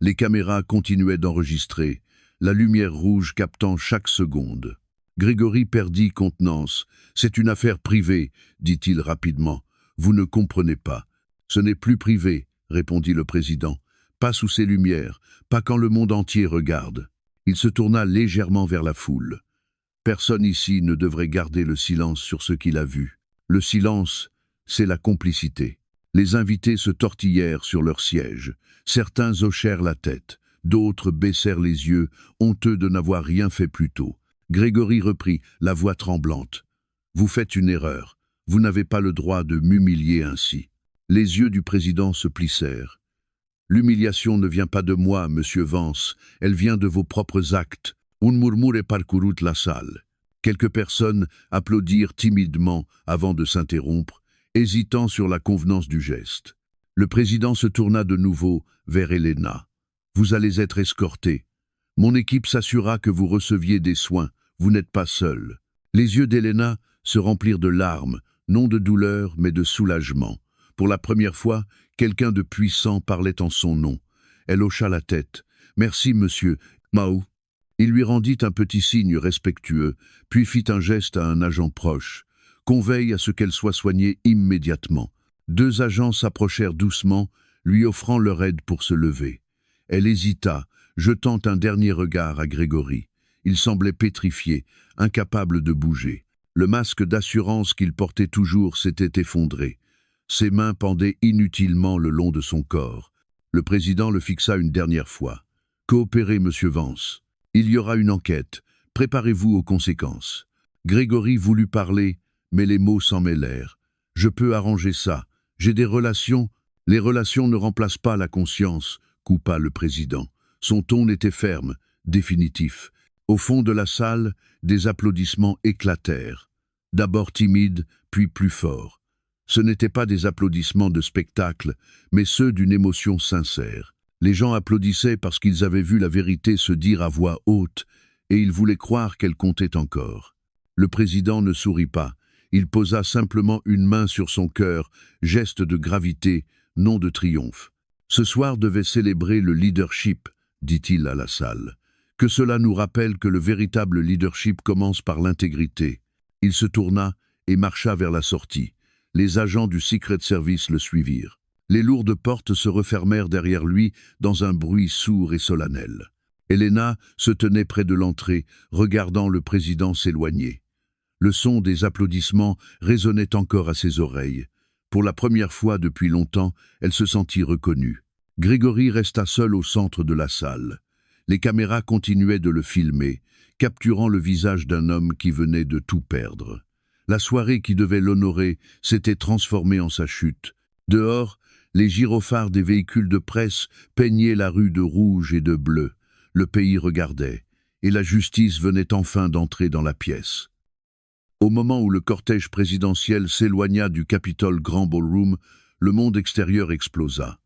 Les caméras continuaient d'enregistrer, la lumière rouge captant chaque seconde. Grégory perdit contenance. « C'est une affaire privée, dit-il rapidement. Vous ne comprenez pas. »« Ce n'est plus privé, répondit le président. Pas sous ces lumières, pas quand le monde entier regarde. » Il se tourna légèrement vers la foule. Personne ici ne devrait garder le silence sur ce qu'il a vu. Le silence, c'est la complicité. Les invités se tortillèrent sur leurs sièges. Certains hochèrent la tête, d'autres baissèrent les yeux, honteux de n'avoir rien fait plus tôt. Grégory reprit, la voix tremblante. « Vous faites une erreur. Vous n'avez pas le droit de m'humilier ainsi. » Les yeux du président se plissèrent. « L'humiliation ne vient pas de moi, monsieur Vance. Elle vient de vos propres actes. » Un murmure parcourut la salle. Quelques personnes applaudirent timidement avant de s'interrompre, hésitant sur la convenance du geste. Le président se tourna de nouveau vers Helena. « Vous allez être escorté. Mon équipe s'assura que vous receviez des soins. Vous n'êtes pas seul. » Les yeux d'Helena se remplirent de larmes, non de douleur, mais de soulagement. Pour la première fois, quelqu'un de puissant parlait en son nom. Elle hocha la tête. « Merci, monsieur Mao. » Il lui rendit un petit signe respectueux, puis fit un geste à un agent proche. « Qu'on veille à ce qu'elle soit soignée immédiatement. » Deux agents s'approchèrent doucement, lui offrant leur aide pour se lever. Elle hésita, jetant un dernier regard à Grégory. Il semblait pétrifié, incapable de bouger. Le masque d'assurance qu'il portait toujours s'était effondré. Ses mains pendaient inutilement le long de son corps. Le président le fixa une dernière fois. « Coopérez, monsieur Vance. Il y aura une enquête. Préparez-vous aux conséquences. » Grégory voulut parler, mais les mots s'en mêlèrent. « Je peux arranger ça. J'ai des relations. » « Les relations ne remplacent pas la conscience, » coupa le président. Son ton était ferme, définitif. Au fond de la salle, des applaudissements éclatèrent. D'abord timides, puis plus forts. Ce n'étaient pas des applaudissements de spectacle, mais ceux d'une émotion sincère. Les gens applaudissaient parce qu'ils avaient vu la vérité se dire à voix haute, et ils voulaient croire qu'elle comptait encore. Le président ne sourit pas. Il posa simplement une main sur son cœur, geste de gravité, non de triomphe. « Ce soir devait célébrer le leadership, » dit-il à la salle. « Que cela nous rappelle que le véritable leadership commence par l'intégrité. » Il se tourna et marcha vers la sortie. Les agents du Secret Service le suivirent. Les lourdes portes se refermèrent derrière lui dans un bruit sourd et solennel. Helena se tenait près de l'entrée, regardant le président s'éloigner. Le son des applaudissements résonnait encore à ses oreilles. Pour la première fois depuis longtemps, elle se sentit reconnue. Grégory resta seul au centre de la salle. Les caméras continuaient de le filmer, capturant le visage d'un homme qui venait de tout perdre. La soirée qui devait l'honorer s'était transformée en sa chute. Dehors, les gyrophares des véhicules de presse peignaient la rue de rouge et de bleu. Le pays regardait. et la justice venait enfin d'entrer dans la pièce. Au moment où le cortège présidentiel s'éloigna du Capitol Grand Ballroom, le monde extérieur explosa.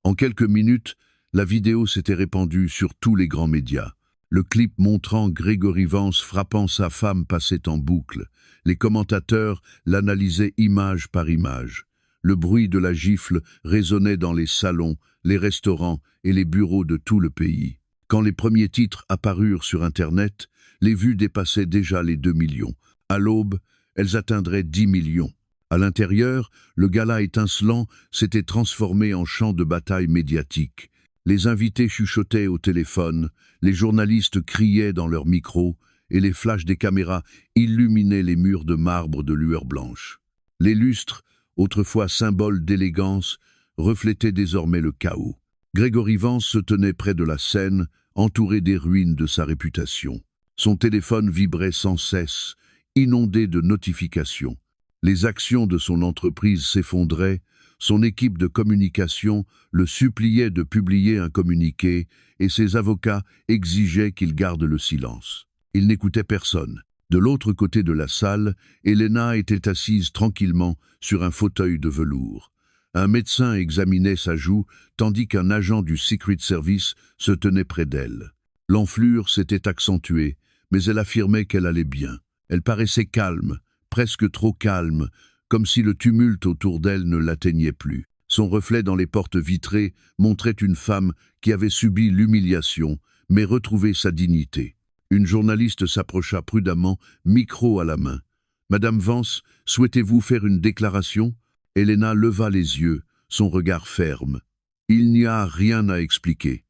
En quelques minutes, la vidéo s'était répandue sur tous les grands médias. Le clip montrant Grégory Vance frappant sa femme passait en boucle. Les commentateurs l'analysaient image par image. Le bruit de la gifle résonnait dans les salons, les restaurants et les bureaux de tout le pays. Quand les premiers titres apparurent sur Internet, les vues dépassaient déjà les 2 millions. À l'aube, elles atteindraient 10 millions. À l'intérieur, le gala étincelant s'était transformé en champ de bataille médiatique. Les invités chuchotaient au téléphone, les journalistes criaient dans leurs micros et les flashs des caméras illuminaient les murs de marbre de lueur blanche. Les lustres, autrefois symboles d'élégance, reflétaient désormais le chaos. Grégory Vance se tenait près de la scène, entouré des ruines de sa réputation. Son téléphone vibrait sans cesse, inondé de notifications. Les actions de son entreprise s'effondraient, son équipe de communication le suppliait de publier un communiqué et ses avocats exigeaient qu'il garde le silence. Il n'écoutait personne. De l'autre côté de la salle, Elena était assise tranquillement sur un fauteuil de velours. Un médecin examinait sa joue, tandis qu'un agent du Secret Service se tenait près d'elle. L'enflure s'était accentuée, mais elle affirmait qu'elle allait bien. Elle paraissait calme, presque trop calme, comme si le tumulte autour d'elle ne l'atteignait plus. Son reflet dans les portes vitrées montrait une femme qui avait subi l'humiliation, mais retrouvé sa dignité. Une journaliste s'approcha prudemment, micro à la main. « Madame Vance, souhaitez-vous faire une déclaration ?» Elena leva les yeux, son regard ferme. « Il n'y a rien à expliquer.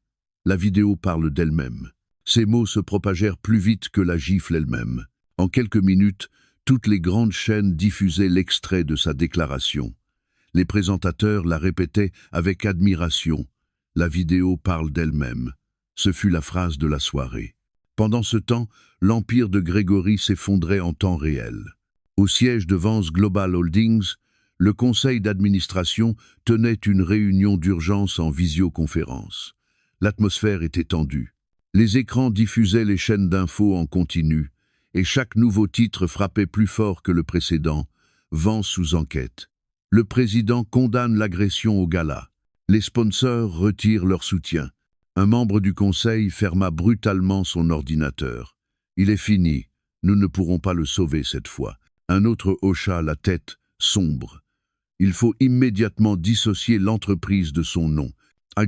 La vidéo parle d'elle-même. » Ces mots se propagèrent plus vite que la gifle elle-même. En quelques minutes, toutes les grandes chaînes diffusaient l'extrait de sa déclaration. Les présentateurs la répétaient avec admiration. La vidéo parle d'elle-même. Ce fut la phrase de la soirée. Pendant ce temps, l'empire de Grégory s'effondrait en temps réel. Au siège de Vance Global Holdings, le conseil d'administration tenait une réunion d'urgence en visioconférence. L'atmosphère était tendue. Les écrans diffusaient les chaînes d'infos en continu, et chaque nouveau titre frappait plus fort que le précédent. Vance sous enquête. Le président condamne l'agression au gala. Les sponsors retirent leur soutien. Un membre du conseil ferma brutalement son ordinateur. « Il est fini. Nous ne pourrons pas le sauver cette fois. » Un autre hocha la tête, sombre. « Il faut immédiatement dissocier l'entreprise de son nom. »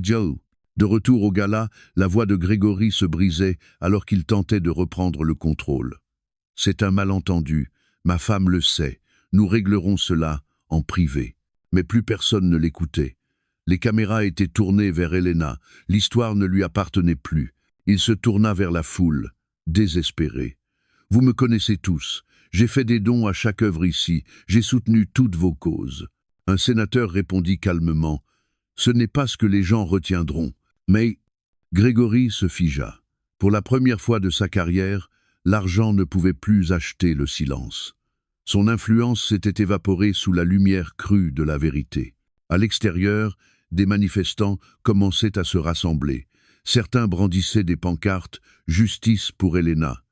Joe. De retour au gala, la voix de Grégory se brisait alors qu'il tentait de reprendre le contrôle. « C'est un malentendu. Ma femme le sait. Nous réglerons cela en privé. » Mais plus personne ne l'écoutait. Les caméras étaient tournées vers Elena. L'histoire ne lui appartenait plus. Il se tourna vers la foule, désespéré. « Vous me connaissez tous. J'ai fait des dons à chaque œuvre ici. J'ai soutenu toutes vos causes. » Un sénateur répondit calmement. « Ce n'est pas ce que les gens retiendront. » Mais Grégory se figea. Pour la première fois de sa carrière, l'argent ne pouvait plus acheter le silence. Son influence s'était évaporée sous la lumière crue de la vérité. À l'extérieur, des manifestants commençaient à se rassembler. Certains brandissaient des pancartes « Justice pour Elena ».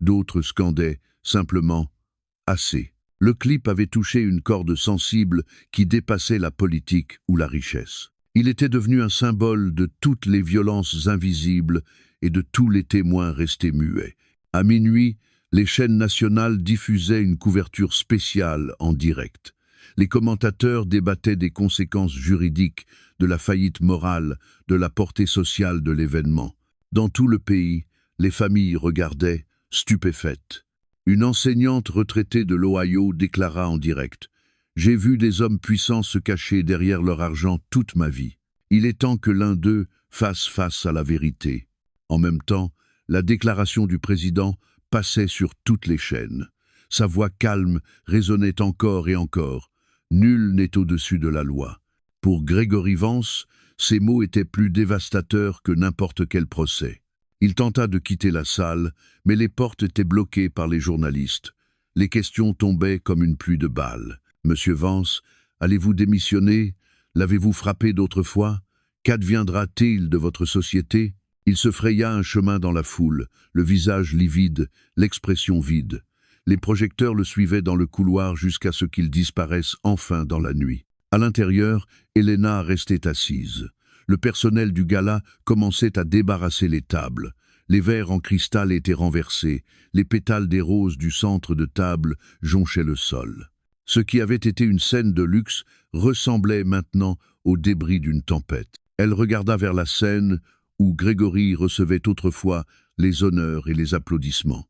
D'autres scandaient simplement « Assez ». Le clip avait touché une corde sensible qui dépassait la politique ou la richesse. Il était devenu un symbole de toutes les violences invisibles et de tous les témoins restés muets. À minuit, les chaînes nationales diffusaient une couverture spéciale en direct. Les commentateurs débattaient des conséquences juridiques, de la faillite morale, de la portée sociale de l'événement. Dans tout le pays, les familles regardaient, stupéfaites. Une enseignante retraitée de l'Ohio déclara en direct « J'ai vu des hommes puissants se cacher derrière leur argent toute ma vie. Il est temps que l'un d'eux fasse face à la vérité. » En même temps, la déclaration du président passait sur toutes les chaînes. Sa voix calme résonnait encore et encore. Nul n'est au-dessus de la loi. Pour Grégory Vance, ces mots étaient plus dévastateurs que n'importe quel procès. Il tenta de quitter la salle, mais les portes étaient bloquées par les journalistes. Les questions tombaient comme une pluie de balles. « Monsieur Vance, allez-vous démissionner? L'avez-vous frappé d'autres fois? Qu'adviendra-t-il de votre société ?» Il se fraya un chemin dans la foule, le visage livide, l'expression vide. Les projecteurs le suivaient dans le couloir jusqu'à ce qu'il disparaisse enfin dans la nuit. À l'intérieur, Elena restait assise. Le personnel du gala commençait à débarrasser les tables. Les verres en cristal étaient renversés, les pétales des roses du centre de table jonchaient le sol. Ce qui avait été une scène de luxe ressemblait maintenant aux débris d'une tempête. Elle regarda vers la scène où Grégory recevait autrefois les honneurs et les applaudissements.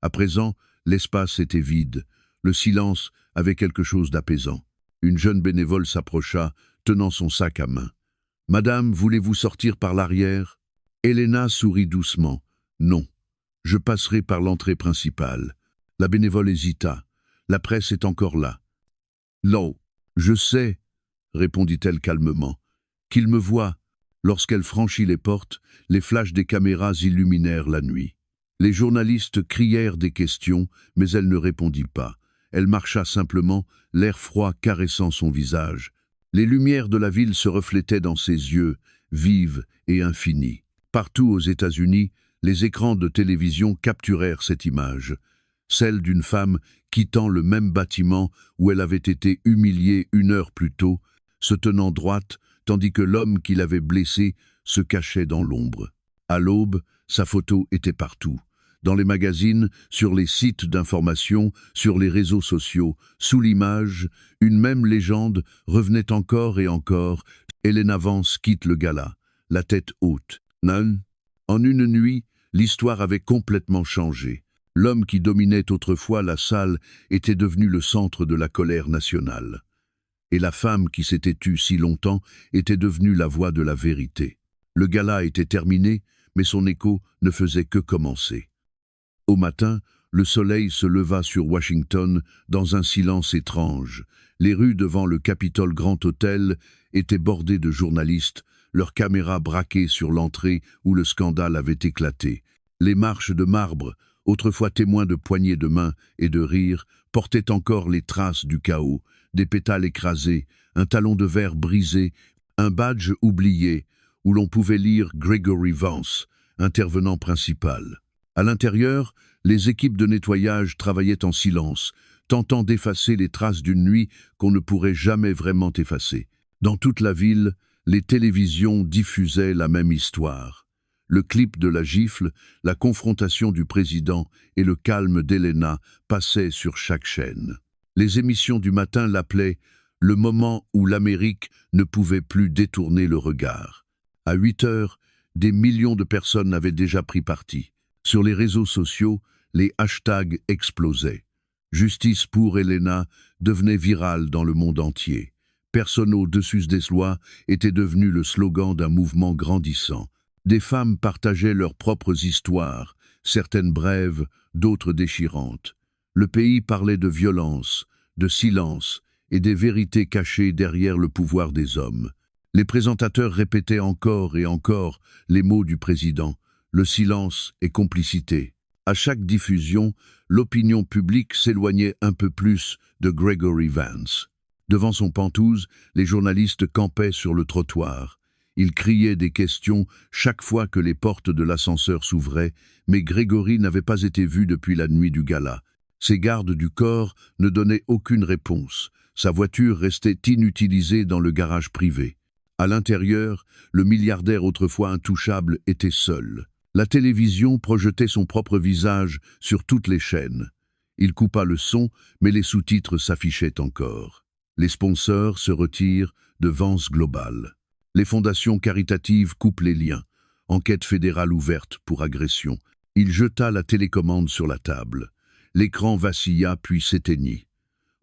À présent, l'espace était vide, le silence avait quelque chose d'apaisant. Une jeune bénévole s'approcha, tenant son sac à main. « Madame, voulez-vous sortir par l'arrière » Elena sourit doucement. « Non, je passerai par l'entrée principale. » La bénévole hésita. « La presse est encore là. »« Non, je sais, » répondit-elle calmement. « Qu'il me voie. » Lorsqu'elle franchit les portes, les flashs des caméras illuminèrent la nuit. Les journalistes crièrent des questions, mais elle ne répondit pas. Elle marcha simplement, l'air froid caressant son visage. Les lumières de la ville se reflétaient dans ses yeux, vives et infinies. Partout aux États-Unis, les écrans de télévision capturèrent cette image, celle d'une femme quittant le même bâtiment où elle avait été humiliée 1 heure plus tôt, se tenant droite, tandis que l'homme qui l'avait blessée se cachait dans l'ombre. À l'aube, sa photo était partout. Dans les magazines, sur les sites d'information, sur les réseaux sociaux, sous l'image, une même légende revenait encore et encore. Elena Vance quitte le gala, la tête haute. Non. En une nuit, l'histoire avait complètement changé. L'homme qui dominait autrefois la salle était devenu le centre de la colère nationale. Et la femme qui s'était tue si longtemps était devenue la voix de la vérité. Le gala était terminé, mais son écho ne faisait que commencer. Au matin, le soleil se leva sur Washington dans un silence étrange. Les rues devant le Capitol Grand Hôtel étaient bordées de journalistes, leurs caméras braquées sur l'entrée où le scandale avait éclaté. Les marches de marbre, autrefois témoins de poignées de main et de rires, portaient encore les traces du chaos, des pétales écrasés, un talon de verre brisé, un badge oublié, où l'on pouvait lire Gregory Vance, intervenant principal. À l'intérieur, les équipes de nettoyage travaillaient en silence, tentant d'effacer les traces d'une nuit qu'on ne pourrait jamais vraiment effacer. Dans toute la ville, les télévisions diffusaient la même histoire. Le clip de la gifle, la confrontation du président et le calme d'Elena passaient sur chaque chaîne. Les émissions du matin l'appelaient « le moment où l'Amérique ne pouvait plus détourner le regard ». À 8 heures, des millions de personnes avaient déjà pris parti. Sur les réseaux sociaux, les hashtags explosaient. Justice pour Elena devenait virale dans le monde entier. Personne au-dessus des lois était devenu le slogan d'un mouvement grandissant. Des femmes partageaient leurs propres histoires, certaines brèves, d'autres déchirantes. Le pays parlait de violence, de silence et des vérités cachées derrière le pouvoir des hommes. Les présentateurs répétaient encore et encore les mots du président, le silence et complicité. À chaque diffusion, l'opinion publique s'éloignait un peu plus de Gregory Vance. Devant son pantouse, les journalistes campaient sur le trottoir. Ils criaient des questions chaque fois que les portes de l'ascenseur s'ouvraient, mais Grégory n'avait pas été vu depuis la nuit du gala. Ses gardes du corps ne donnaient aucune réponse. Sa voiture restait inutilisée dans le garage privé. À l'intérieur, le milliardaire autrefois intouchable était seul. La télévision projetait son propre visage sur toutes les chaînes. Il coupa le son, mais les sous-titres s'affichaient encore. Les sponsors se retirent de Vance Global. Les fondations caritatives coupent les liens. Enquête fédérale ouverte pour agression. Il jeta la télécommande sur la table. L'écran vacilla puis s'éteignit.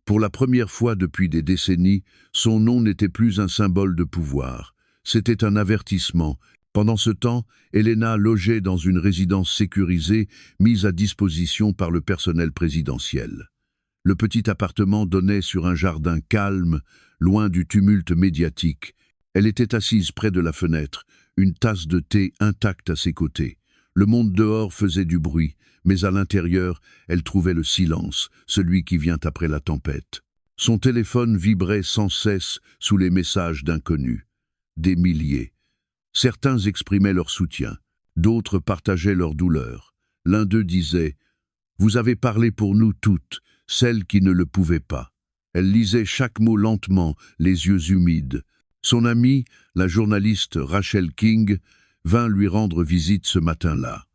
Pour la première fois depuis des décennies, son nom n'était plus un symbole de pouvoir. C'était un avertissement. Pendant ce temps, Elena logeait dans une résidence sécurisée mise à disposition par le personnel présidentiel. Le petit appartement donnait sur un jardin calme, loin du tumulte médiatique. Elle était assise près de la fenêtre, une tasse de thé intacte à ses côtés. Le monde dehors faisait du bruit, mais à l'intérieur, elle trouvait le silence, celui qui vient après la tempête. Son téléphone vibrait sans cesse sous les messages d'inconnus. Des milliers. Certains exprimaient leur soutien, D'autres partageaient leur douleur. L'un d'eux disait « Vous avez parlé pour nous toutes, celles qui ne le pouvaient pas ». Elle lisait chaque mot lentement, les yeux humides. Son amie, la journaliste Rachel King, vint lui rendre visite ce matin-là.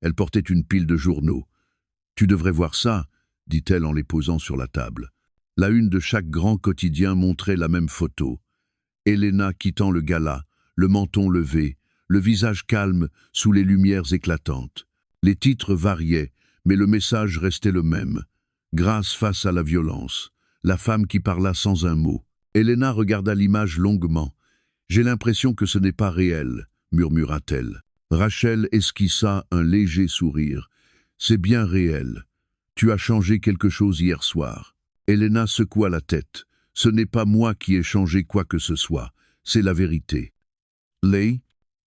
Elle portait une pile de journaux. « Tu devrais voir ça », dit-elle en les posant sur la table. La une de chaque grand quotidien montrait la même photo. Elena quittant le gala, le menton levé, le visage calme sous les lumières éclatantes. Les titres variaient, mais le message restait le même. Grâce face à la violence. La femme qui parla sans un mot. Elena regarda l'image longuement. « J'ai l'impression que ce n'est pas réel », murmura-t-elle. Rachel esquissa un léger sourire. « C'est bien réel. Tu as changé quelque chose hier soir. » Elena secoua la tête. « Ce n'est pas moi qui ai changé quoi que ce soit. C'est la vérité. »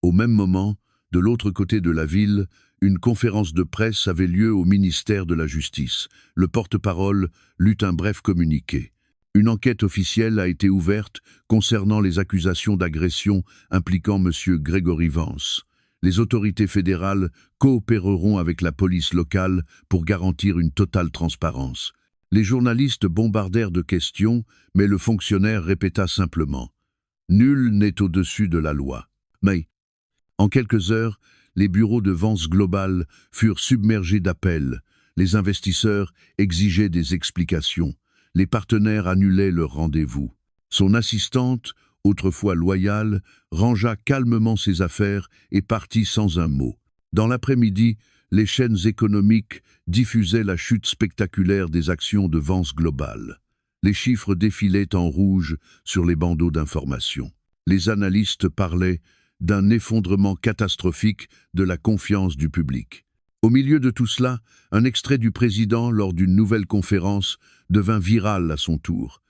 Au même moment, de l'autre côté de la ville, une conférence de presse avait lieu au ministère de la Justice. Le porte-parole lut un bref communiqué. Une enquête officielle a été ouverte concernant les accusations d'agression impliquant M. Gregory Vance. Les autorités fédérales coopéreront avec la police locale pour garantir une totale transparence. Les journalistes bombardèrent de questions, mais le fonctionnaire répéta simplement « Nul n'est au-dessus de la loi ». Mais, en quelques heures, les bureaux de Vance Global furent submergés d'appels. Les investisseurs exigeaient des explications. Les partenaires annulaient leurs rendez-vous. Son assistante, autrefois loyale, rangea calmement ses affaires et partit sans un mot. Dans l'après-midi, les chaînes économiques diffusaient la chute spectaculaire des actions de Vance Global. Les chiffres défilaient en rouge sur les bandeaux d'information. Les analystes parlaient d'un effondrement catastrophique de la confiance du public. Au milieu de tout cela, un extrait du président lors d'une nouvelle conférence devint viral à son tour.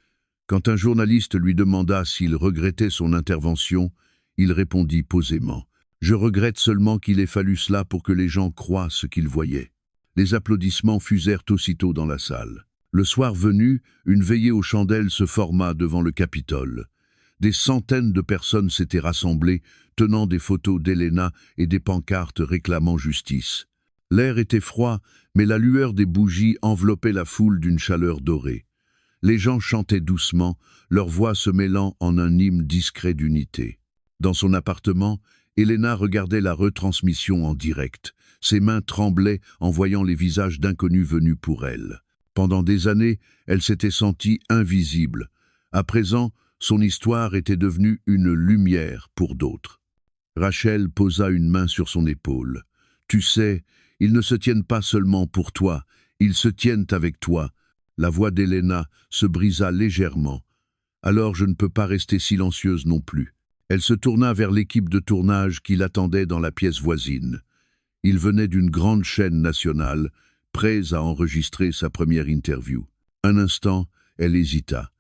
Quand un journaliste lui demanda s'il regrettait son intervention, il répondit posément « Je regrette seulement qu'il ait fallu cela pour que les gens croient ce qu'ils voyaient ». Les applaudissements fusèrent aussitôt dans la salle. Le soir venu, une veillée aux chandelles se forma devant le Capitole. Des centaines de personnes s'étaient rassemblées, tenant des photos d'Elena et des pancartes réclamant justice. L'air était froid, mais la lueur des bougies enveloppait la foule d'une chaleur dorée. Les gens chantaient doucement, leurs voix se mêlant en un hymne discret d'unité. Dans son appartement, Elena regardait la retransmission en direct. Ses mains tremblaient en voyant les visages d'inconnus venus pour elle. Pendant des années, elle s'était sentie invisible. À présent, son histoire était devenue une lumière pour d'autres. Rachel posa une main sur son épaule. « Tu sais, ils ne se tiennent pas seulement pour toi, ils se tiennent avec toi. » La voix d'Elena se brisa légèrement. « Alors je ne peux pas rester silencieuse non plus. » Elle se tourna vers l'équipe de tournage qui l'attendait dans la pièce voisine. Il venait d'une grande chaîne nationale, prêt à enregistrer sa première interview. Un instant, elle hésita.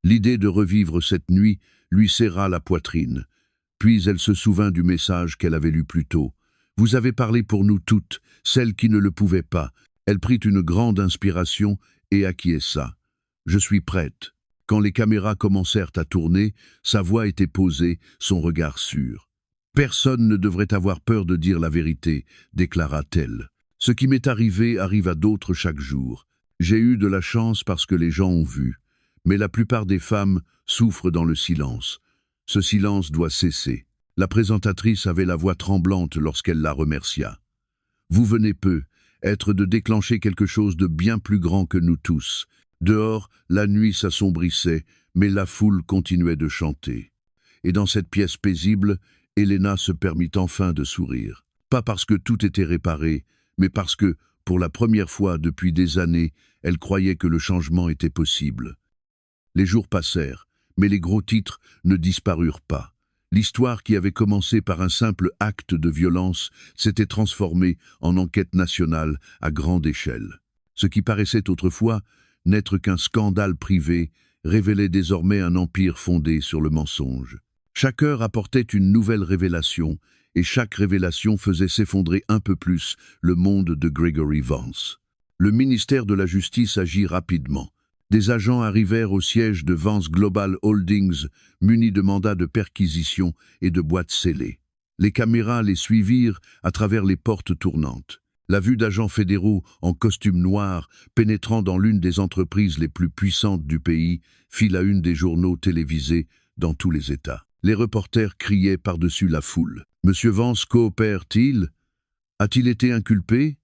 L'idée de revivre cette nuit lui serra la poitrine. Puis elle se souvint du message qu'elle avait lu plus tôt. « Vous avez parlé pour nous toutes, celles qui ne le pouvaient pas. » Elle prit une grande inspiration et acquiesça. « Je suis prête. » Quand les caméras commencèrent à tourner, sa voix était posée, son regard sûr. « Personne ne devrait avoir peur de dire la vérité, » déclara-t-elle. « Ce qui m'est arrivé arrive à d'autres chaque jour. J'ai eu de la chance parce que les gens ont vu. Mais la plupart des femmes souffrent dans le silence. Ce silence doit cesser. » La présentatrice avait la voix tremblante lorsqu'elle la remercia. « Vous venez peu, être de déclencher quelque chose de bien plus grand que nous tous. » Dehors, la nuit s'assombrissait, mais la foule continuait de chanter. Et dans cette pièce paisible, Elena se permit enfin de sourire. Pas parce que tout était réparé, mais parce que, pour la première fois depuis des années, elle croyait que le changement était possible. Les jours passèrent, mais les gros titres ne disparurent pas. L'histoire qui avait commencé par un simple acte de violence s'était transformée en enquête nationale à grande échelle. Ce qui paraissait autrefois n'être qu'un scandale privé révélait désormais un empire fondé sur le mensonge. Chaque heure apportait une nouvelle révélation, et chaque révélation faisait s'effondrer un peu plus le monde de Gregory Vance. Le ministère de la Justice agit rapidement. Des agents arrivèrent au siège de Vance Global Holdings, munis de mandats de perquisition et de boîtes scellées. Les caméras les suivirent à travers les portes tournantes. La vue d'agents fédéraux en costume noir pénétrant dans l'une des entreprises les plus puissantes du pays fit la une des journaux télévisés dans tous les États. Les reporters criaient par-dessus la foule. « Monsieur Vance coopère-t-il? A-t-il été inculpé?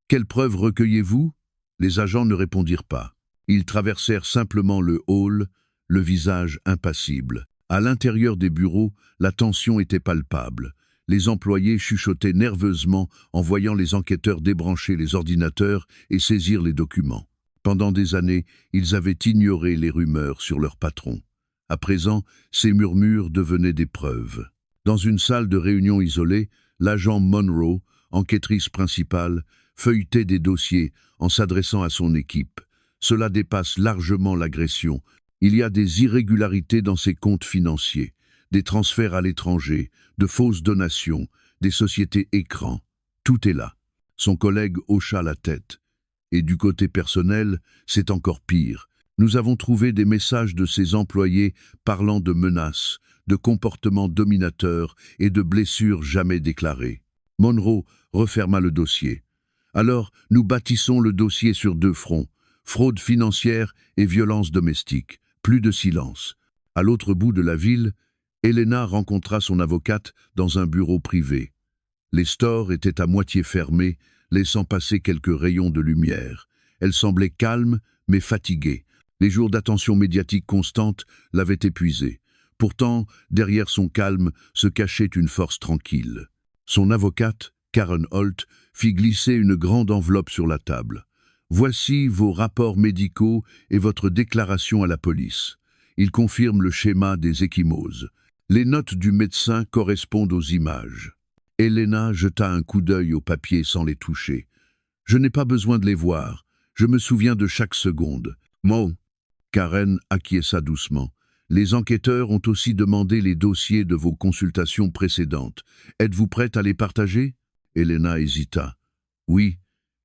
Quelles preuves recueillez-vous » Les agents ne répondirent pas. Ils traversèrent simplement le hall, le visage impassible. À l'intérieur des bureaux, la tension était palpable. Les employés chuchotaient nerveusement en voyant les enquêteurs débrancher les ordinateurs et saisir les documents. Pendant des années, ils avaient ignoré les rumeurs sur leur patron. À présent, ces murmures devenaient des preuves. Dans une salle de réunion isolée, l'agent Monroe, enquêtrice principale, feuilletait des dossiers en s'adressant à son équipe. Cela dépasse largement l'agression. Il y a des irrégularités dans ses comptes financiers, des transferts à l'étranger, de fausses donations, des sociétés écrans. Tout est là. Son collègue hocha la tête. Et du côté personnel, c'est encore pire. Nous avons trouvé des messages de ses employés parlant de menaces, de comportements dominateurs et de blessures jamais déclarées. Monroe referma le dossier. Alors, nous bâtissons le dossier sur deux fronts, fraude financière et violence domestique. Plus de silence. À l'autre bout de la ville, Helena rencontra son avocate dans un bureau privé. Les stores étaient à moitié fermés, laissant passer quelques rayons de lumière. Elle semblait calme, mais fatiguée. Les jours d'attention médiatique constante l'avaient épuisée. Pourtant, derrière son calme se cachait une force tranquille. Son avocate, Karen Holt, fit glisser une grande enveloppe sur la table. « Voici vos rapports médicaux et votre déclaration à la police. Ils confirment le schéma des ecchymoses. Les notes du médecin correspondent aux images. » Helena jeta un coup d'œil aux papiers sans les toucher. « Je n'ai pas besoin de les voir. Je me souviens de chaque seconde. » « Mon » Karen acquiesça doucement. « Les enquêteurs ont aussi demandé les dossiers de vos consultations précédentes. Êtes-vous prête à les partager » Helena hésita. « Oui,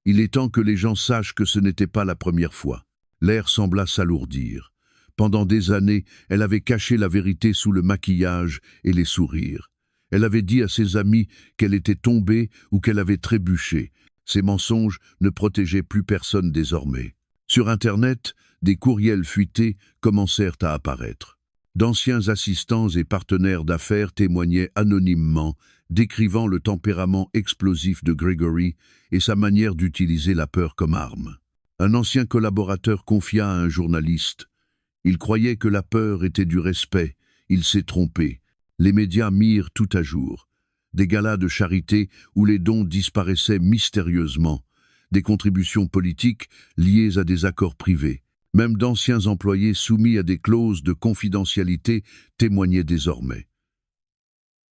il est temps que les gens sachent que ce n'était pas la première fois. » L'air sembla s'alourdir. Pendant des années, elle avait caché la vérité sous le maquillage et les sourires. Elle avait dit à ses amis qu'elle était tombée ou qu'elle avait trébuché. Ces mensonges ne protégeaient plus personne désormais. Sur Internet, des courriels fuités commencèrent à apparaître. D'anciens assistants et partenaires d'affaires témoignaient anonymement, décrivant le tempérament explosif de Gregory et sa manière d'utiliser la peur comme arme. Un ancien collaborateur confia à un journaliste « Il croyait que la peur était du respect, il s'est trompé. » Les médias mirent tout à jour. Des galas de charité où les dons disparaissaient mystérieusement, des contributions politiques liées à des accords privés. Même d'anciens employés soumis à des clauses de confidentialité témoignaient désormais.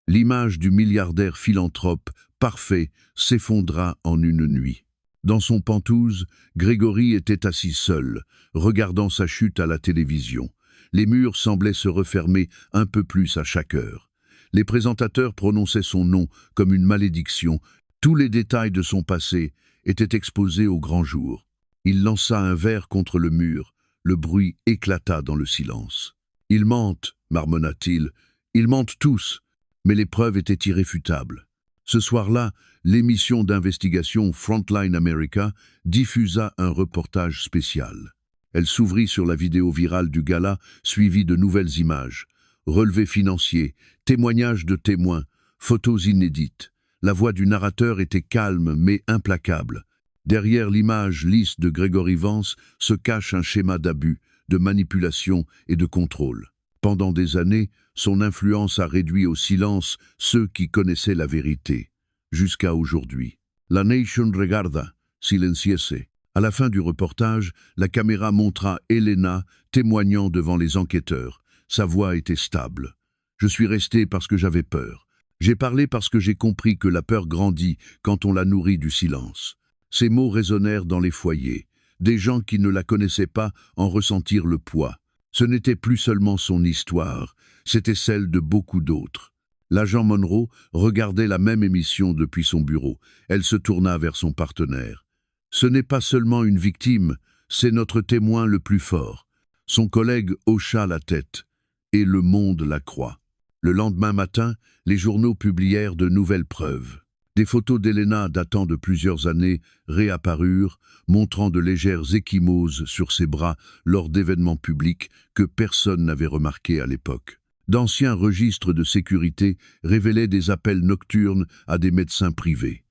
L'image du milliardaire philanthrope parfait s'effondra en une nuit. Dans son penthouse, Gregory était assis seul, regardant sa chute à la télévision. Les murs semblaient se refermer un peu plus à chaque heure. Les présentateurs prononçaient son nom comme une malédiction. Tous les détails de son passé étaient exposés au grand jour. Il lança un verre contre le mur. Le bruit éclata dans le silence. « Ils mentent, marmonna-t-il. Ils mentent tous. » Mais les preuves étaient irréfutables. Ce soir-là, l'émission d'investigation Frontline America diffusa un reportage spécial. Elle s'ouvrit sur la vidéo virale du gala, suivie de nouvelles images. Relevés financiers, témoignages de témoins, photos inédites. La voix du narrateur était calme mais implacable. Derrière l'image lisse de Gregory Vance se cache un schéma d'abus, de manipulation et de contrôle. Pendant des années, son influence a réduit au silence ceux qui connaissaient la vérité. Jusqu'à aujourd'hui. La nation regarda, silenciese. À la fin du reportage, la caméra montra Helena témoignant devant les enquêteurs. Sa voix était stable. « Je suis resté parce que j'avais peur. J'ai parlé parce que j'ai compris que la peur grandit quand on la nourrit du silence. » Ces mots résonnèrent dans les foyers. Des gens qui ne la connaissaient pas en ressentirent le poids. Ce n'était plus seulement son histoire, c'était celle de beaucoup d'autres. L'agent Monroe regardait la même émission depuis son bureau. Elle se tourna vers son partenaire. « Ce n'est pas seulement une victime, c'est notre témoin le plus fort. » Son collègue hocha la tête. « Et le monde la croit. » Le lendemain matin, les journaux publièrent de nouvelles preuves. Des photos d'Elena datant de plusieurs années réapparurent, montrant de légères ecchymoses sur ses bras lors d'événements publics que personne n'avait remarqués à l'époque. D'anciens registres de sécurité révélaient des appels nocturnes à des médecins privés.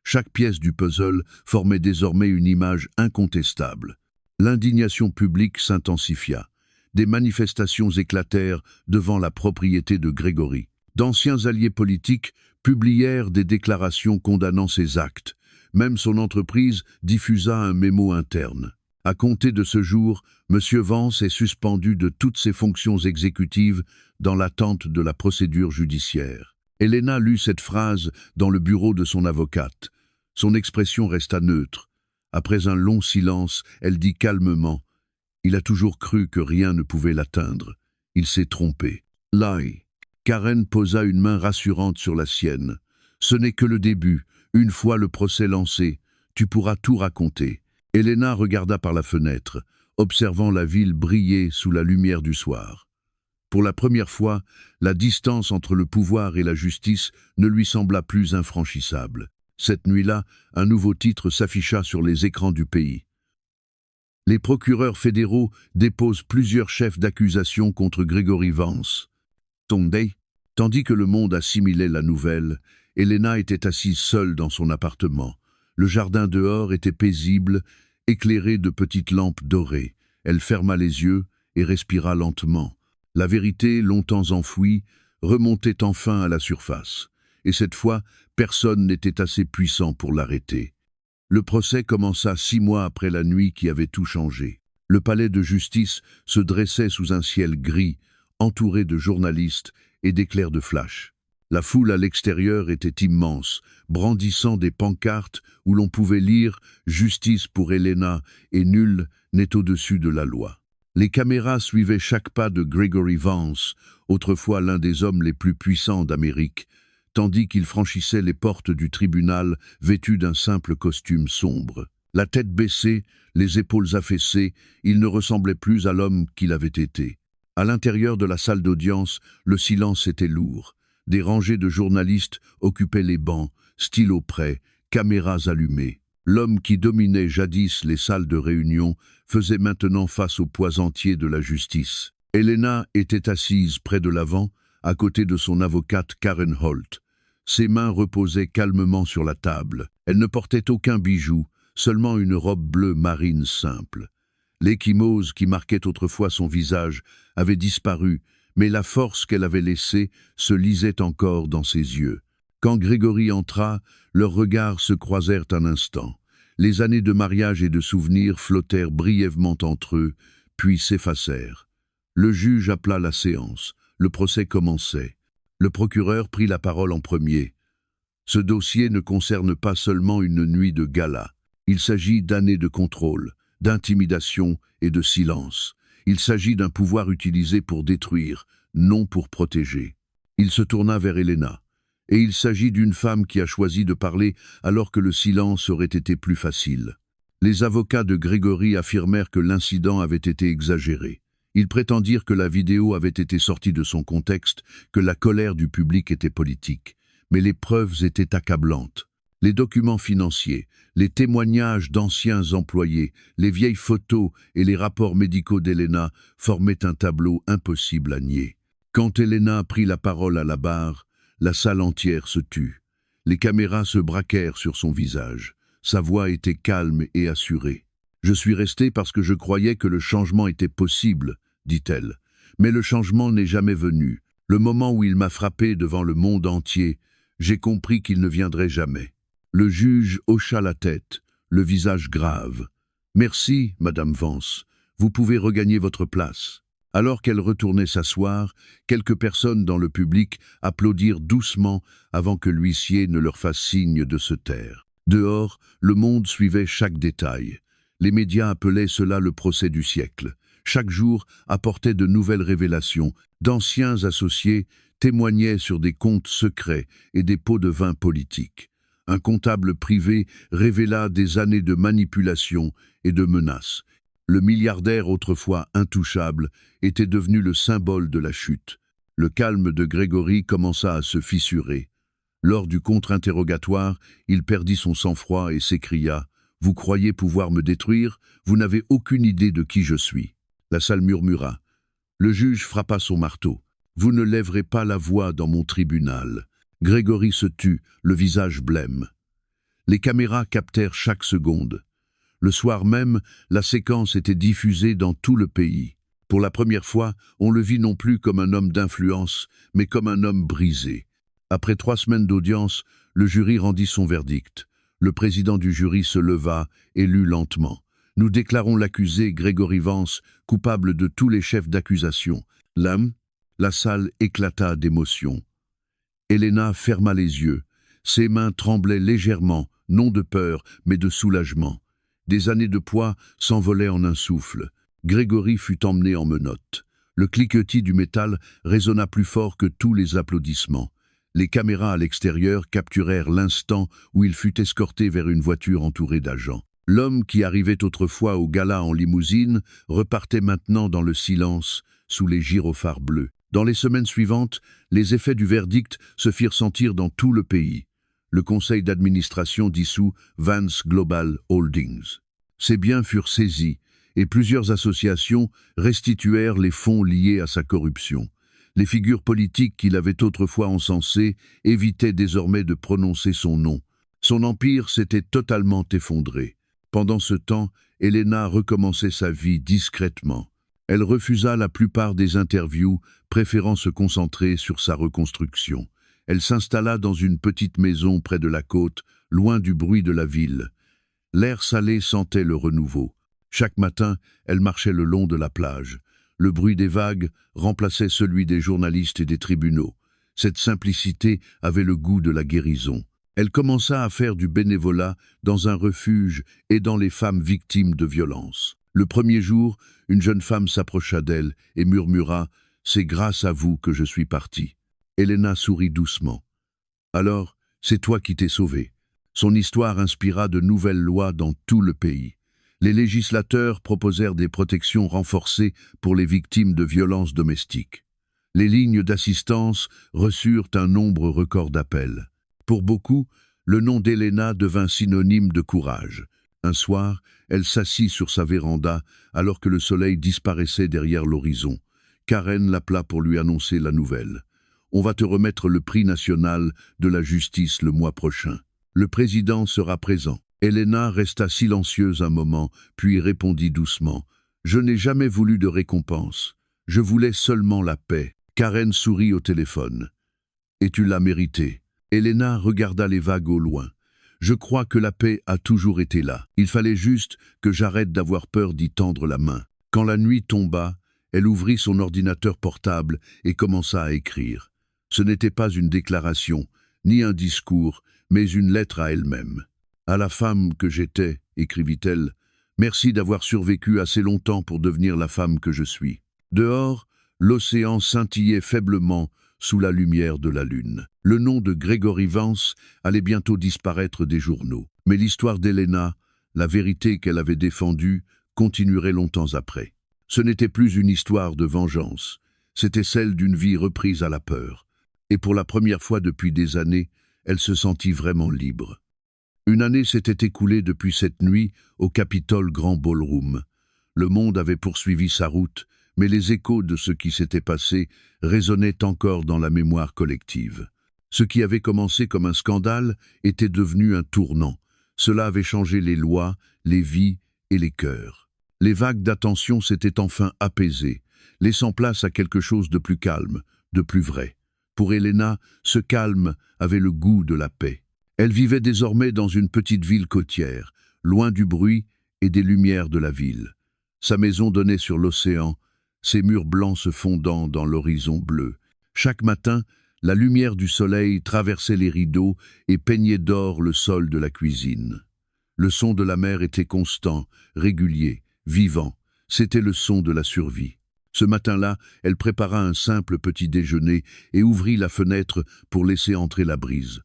Chaque pièce du puzzle formait désormais une image incontestable. L'indignation publique s'intensifia. Des manifestations éclatèrent devant la propriété de Grégory. D'anciens alliés politiques publièrent des déclarations condamnant ses actes. Même son entreprise diffusa un mémo interne. À compter de ce jour, M. Vance est suspendu de toutes ses fonctions exécutives dans l'attente de la procédure judiciaire. Elena lut cette phrase dans le bureau de son avocate. Son expression resta neutre. Après un long silence, elle dit calmement « Il a toujours cru que rien ne pouvait l'atteindre. Il s'est trompé. » Lie. Karen posa une main rassurante sur la sienne. « Ce n'est que le début. Une fois le procès lancé, tu pourras tout raconter. » Elena regarda par la fenêtre, observant la ville briller sous la lumière du soir. Pour la première fois, la distance entre le pouvoir et la justice ne lui sembla plus infranchissable. Cette nuit-là, un nouveau titre s'afficha sur les écrans du pays. Les procureurs fédéraux déposent plusieurs chefs d'accusation contre Grégory Vance. Sunday, tandis que le monde assimilait la nouvelle, Elena était assise seule dans son appartement. Le jardin dehors était paisible, éclairé de petites lampes dorées. Elle ferma les yeux et respira lentement. La vérité, longtemps enfouie, remontait enfin à la surface. Et cette fois, personne n'était assez puissant pour l'arrêter. Le procès commença 6 mois après la nuit qui avait tout changé. Le palais de justice se dressait sous un ciel gris, entouré de journalistes et d'éclairs de flash. La foule à l'extérieur était immense, brandissant des pancartes où l'on pouvait lire « Justice pour Elena » et « Nul n'est au-dessus de la loi ». Les caméras suivaient chaque pas de Grégory Vance, autrefois l'un des hommes les plus puissants d'Amérique, tandis qu'il franchissait les portes du tribunal vêtu d'un simple costume sombre. La tête baissée, les épaules affaissées, il ne ressemblait plus à l'homme qu'il avait été. À l'intérieur de la salle d'audience, le silence était lourd. Des rangées de journalistes occupaient les bancs, stylos prêts, caméras allumées. L'homme qui dominait jadis les salles de réunion faisait maintenant face au poids entier de la justice. Elena était assise près de l'avant, à côté de son avocate Karen Holt. Ses mains reposaient calmement sur la table. Elle ne portait aucun bijou, seulement une robe bleue marine simple. L'ecchymose qui marquait autrefois son visage avait disparu, mais la force qu'elle avait laissée se lisait encore dans ses yeux. Quand Grégory entra, leurs regards se croisèrent un instant. Les années de mariage et de souvenirs flottèrent brièvement entre eux, puis s'effacèrent. Le juge appela la séance. Le procès commençait. Le procureur prit la parole en premier. Ce dossier ne concerne pas seulement une nuit de gala. Il s'agit d'années de contrôle, d'intimidation et de silence. Il s'agit d'un pouvoir utilisé pour détruire, non pour protéger. Il se tourna vers Elena. Et il s'agit d'une femme qui a choisi de parler alors que le silence aurait été plus facile. Les avocats de Grégory affirmèrent que l'incident avait été exagéré. Ils prétendirent que la vidéo avait été sortie de son contexte, que la colère du public était politique. Mais les preuves étaient accablantes. Les documents financiers, les témoignages d'anciens employés, les vieilles photos et les rapports médicaux d'Elena formaient un tableau impossible à nier. Quand Elena prit la parole à la barre, la salle entière se tut. Les caméras se braquèrent sur son visage. Sa voix était calme et assurée. « Je suis restée parce que je croyais que le changement était possible, » dit-elle. « Mais le changement n'est jamais venu. Le moment où il m'a frappé devant le monde entier, j'ai compris qu'il ne viendrait jamais. » Le juge hocha la tête, le visage grave. « Merci, Madame Vance. Vous pouvez regagner votre place. » Alors qu'elle retournait s'asseoir, quelques personnes dans le public applaudirent doucement avant que l'huissier ne leur fasse signe de se taire. Dehors, le monde suivait chaque détail. Les médias appelaient cela le procès du siècle. Chaque jour apportait de nouvelles révélations. D'anciens associés témoignaient sur des comptes secrets et des pots de vin politiques. Un comptable privé révéla des années de manipulation et de menaces. Le milliardaire autrefois intouchable était devenu le symbole de la chute. Le calme de Grégory commença à se fissurer. Lors du contre-interrogatoire, il perdit son sang-froid et s'écria « Vous croyez pouvoir me détruire? Vous n'avez aucune idée de qui je suis. » La salle murmura. Le juge frappa son marteau. « Vous ne lèverez pas la voix dans mon tribunal. » Grégory se tut, le visage blême. Les caméras captèrent chaque seconde. Le soir même, la séquence était diffusée dans tout le pays. Pour la première fois, on le vit non plus comme un homme d'influence, mais comme un homme brisé. Après 3 semaines d'audience, le jury rendit son verdict. Le président du jury se leva et lut lentement. « Nous déclarons l'accusé Grégory Vance coupable de tous les chefs d'accusation. » La salle éclata d'émotion. Elena ferma les yeux. Ses mains tremblaient légèrement, non de peur, mais de soulagement. Des années de poids s'envolaient en un souffle. Grégory fut emmené en menottes. Le cliquetis du métal résonna plus fort que tous les applaudissements. Les caméras à l'extérieur capturèrent l'instant où il fut escorté vers une voiture entourée d'agents. L'homme qui arrivait autrefois au gala en limousine repartait maintenant dans le silence, sous les gyrophares bleus. Dans les semaines suivantes, les effets du verdict se firent sentir dans tout le pays. Le conseil d'administration dissout Vance Global Holdings. Ses biens furent saisis et plusieurs associations restituèrent les fonds liés à sa corruption. Les figures politiques qu'il avait autrefois encensées évitaient désormais de prononcer son nom. Son empire s'était totalement effondré. Pendant ce temps, Elena recommençait sa vie discrètement. Elle refusa la plupart des interviews, préférant se concentrer sur sa reconstruction. Elle s'installa dans une petite maison près de la côte, loin du bruit de la ville. L'air salé sentait le renouveau. Chaque matin, elle marchait le long de la plage. Le bruit des vagues remplaçait celui des journalistes et des tribunaux. Cette simplicité avait le goût de la guérison. Elle commença à faire du bénévolat dans un refuge aidant les femmes victimes de violences. Le premier jour, une jeune femme s'approcha d'elle et murmura « C'est grâce à vous que je suis partie ». Elena sourit doucement. « Alors, c'est toi qui t'es sauvée ». Son histoire inspira de nouvelles lois dans tout le pays. Les législateurs proposèrent des protections renforcées pour les victimes de violences domestiques. Les lignes d'assistance reçurent un nombre record d'appels. Pour beaucoup, le nom d'Elena devint synonyme de courage. Un soir, elle s'assit sur sa véranda alors que le soleil disparaissait derrière l'horizon. Karen l'appela pour lui annoncer la nouvelle. « On va te remettre le prix national de la justice le mois prochain. Le président sera présent. » Elena resta silencieuse un moment, puis répondit doucement « Je n'ai jamais voulu de récompense. Je voulais seulement la paix. » Karen sourit au téléphone. « Et tu l'as mérité. » Elena regarda les vagues au loin. « Je crois que la paix a toujours été là. Il fallait juste que j'arrête d'avoir peur d'y tendre la main. » Quand la nuit tomba, elle ouvrit son ordinateur portable et commença à écrire. Ce n'était pas une déclaration, ni un discours, mais une lettre à elle-même. « À la femme que j'étais, écrivit-elle, merci d'avoir survécu assez longtemps pour devenir la femme que je suis. » Dehors, l'océan scintillait faiblement sous la lumière de la lune. Le nom de Grégory Vance allait bientôt disparaître des journaux. Mais l'histoire d'Elena, la vérité qu'elle avait défendue, continuerait longtemps après. Ce n'était plus une histoire de vengeance, c'était celle d'une vie reprise à la peur. Et pour la première fois depuis des années, elle se sentit vraiment libre. Une année s'était écoulée depuis cette nuit au Capitol Grand Ballroom. Le monde avait poursuivi sa route, mais les échos de ce qui s'était passé résonnaient encore dans la mémoire collective. Ce qui avait commencé comme un scandale était devenu un tournant. Cela avait changé les lois, les vies et les cœurs. Les vagues d'attention s'étaient enfin apaisées, laissant place à quelque chose de plus calme, de plus vrai. Pour Elena, ce calme avait le goût de la paix. Elle vivait désormais dans une petite ville côtière, loin du bruit et des lumières de la ville. Sa maison donnait sur l'océan, ses murs blancs se fondant dans l'horizon bleu. Chaque matin, la lumière du soleil traversait les rideaux et peignait d'or le sol de la cuisine. Le son de la mer était constant, régulier, vivant. C'était le son de la survie. Ce matin-là, elle prépara un simple petit déjeuner et ouvrit la fenêtre pour laisser entrer la brise.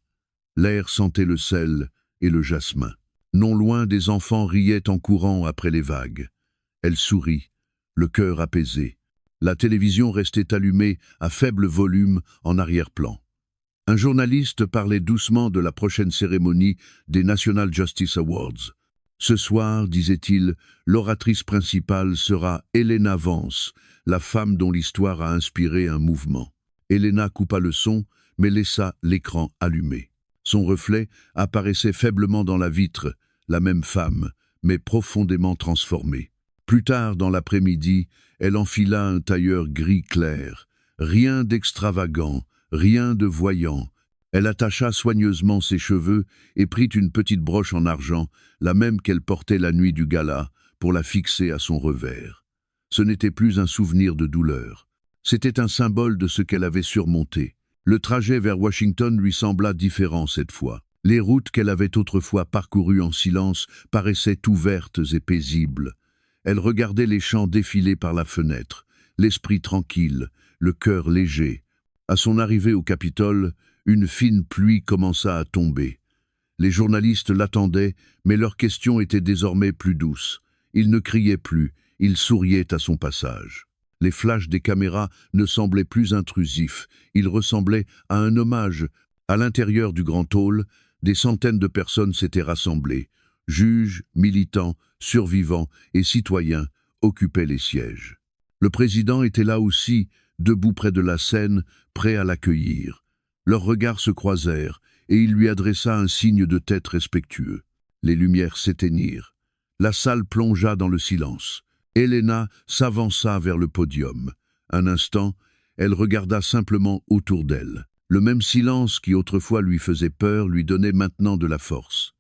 L'air sentait le sel et le jasmin. Non loin, des enfants riaient en courant après les vagues. Elle sourit, le cœur apaisé. La télévision restait allumée à faible volume en arrière-plan. Un journaliste parlait doucement de la prochaine cérémonie des National Justice Awards. Ce soir, disait-il, l'oratrice principale sera Helena Vance, la femme dont l'histoire a inspiré un mouvement. Helena coupa le son, mais laissa l'écran allumé. Son reflet apparaissait faiblement dans la vitre, la même femme, mais profondément transformée. Plus tard dans l'après-midi, elle enfila un tailleur gris clair. Rien d'extravagant, rien de voyant. Elle attacha soigneusement ses cheveux et prit une petite broche en argent, la même qu'elle portait la nuit du gala, pour la fixer à son revers. Ce n'était plus un souvenir de douleur. C'était un symbole de ce qu'elle avait surmonté. Le trajet vers Washington lui sembla différent cette fois. Les routes qu'elle avait autrefois parcourues en silence paraissaient ouvertes et paisibles. Elle regardait les champs défiler par la fenêtre, l'esprit tranquille, le cœur léger. À son arrivée au Capitole, une fine pluie commença à tomber. Les journalistes l'attendaient, mais leurs questions étaient désormais plus douces. Ils ne criaient plus, ils souriaient à son passage. Les flashs des caméras ne semblaient plus intrusifs, ils ressemblaient à un hommage. À l'intérieur du grand hall, des centaines de personnes s'étaient rassemblées. Juges, militants, survivants et citoyens occupaient les sièges. Le président était là aussi, debout près de la scène, prêt à l'accueillir. Leurs regards se croisèrent, et il lui adressa un signe de tête respectueux. Les lumières s'éteignirent. La salle plongea dans le silence. Helena s'avança vers le podium. Un instant, elle regarda simplement autour d'elle. Le même silence qui autrefois lui faisait peur lui donnait maintenant de la force.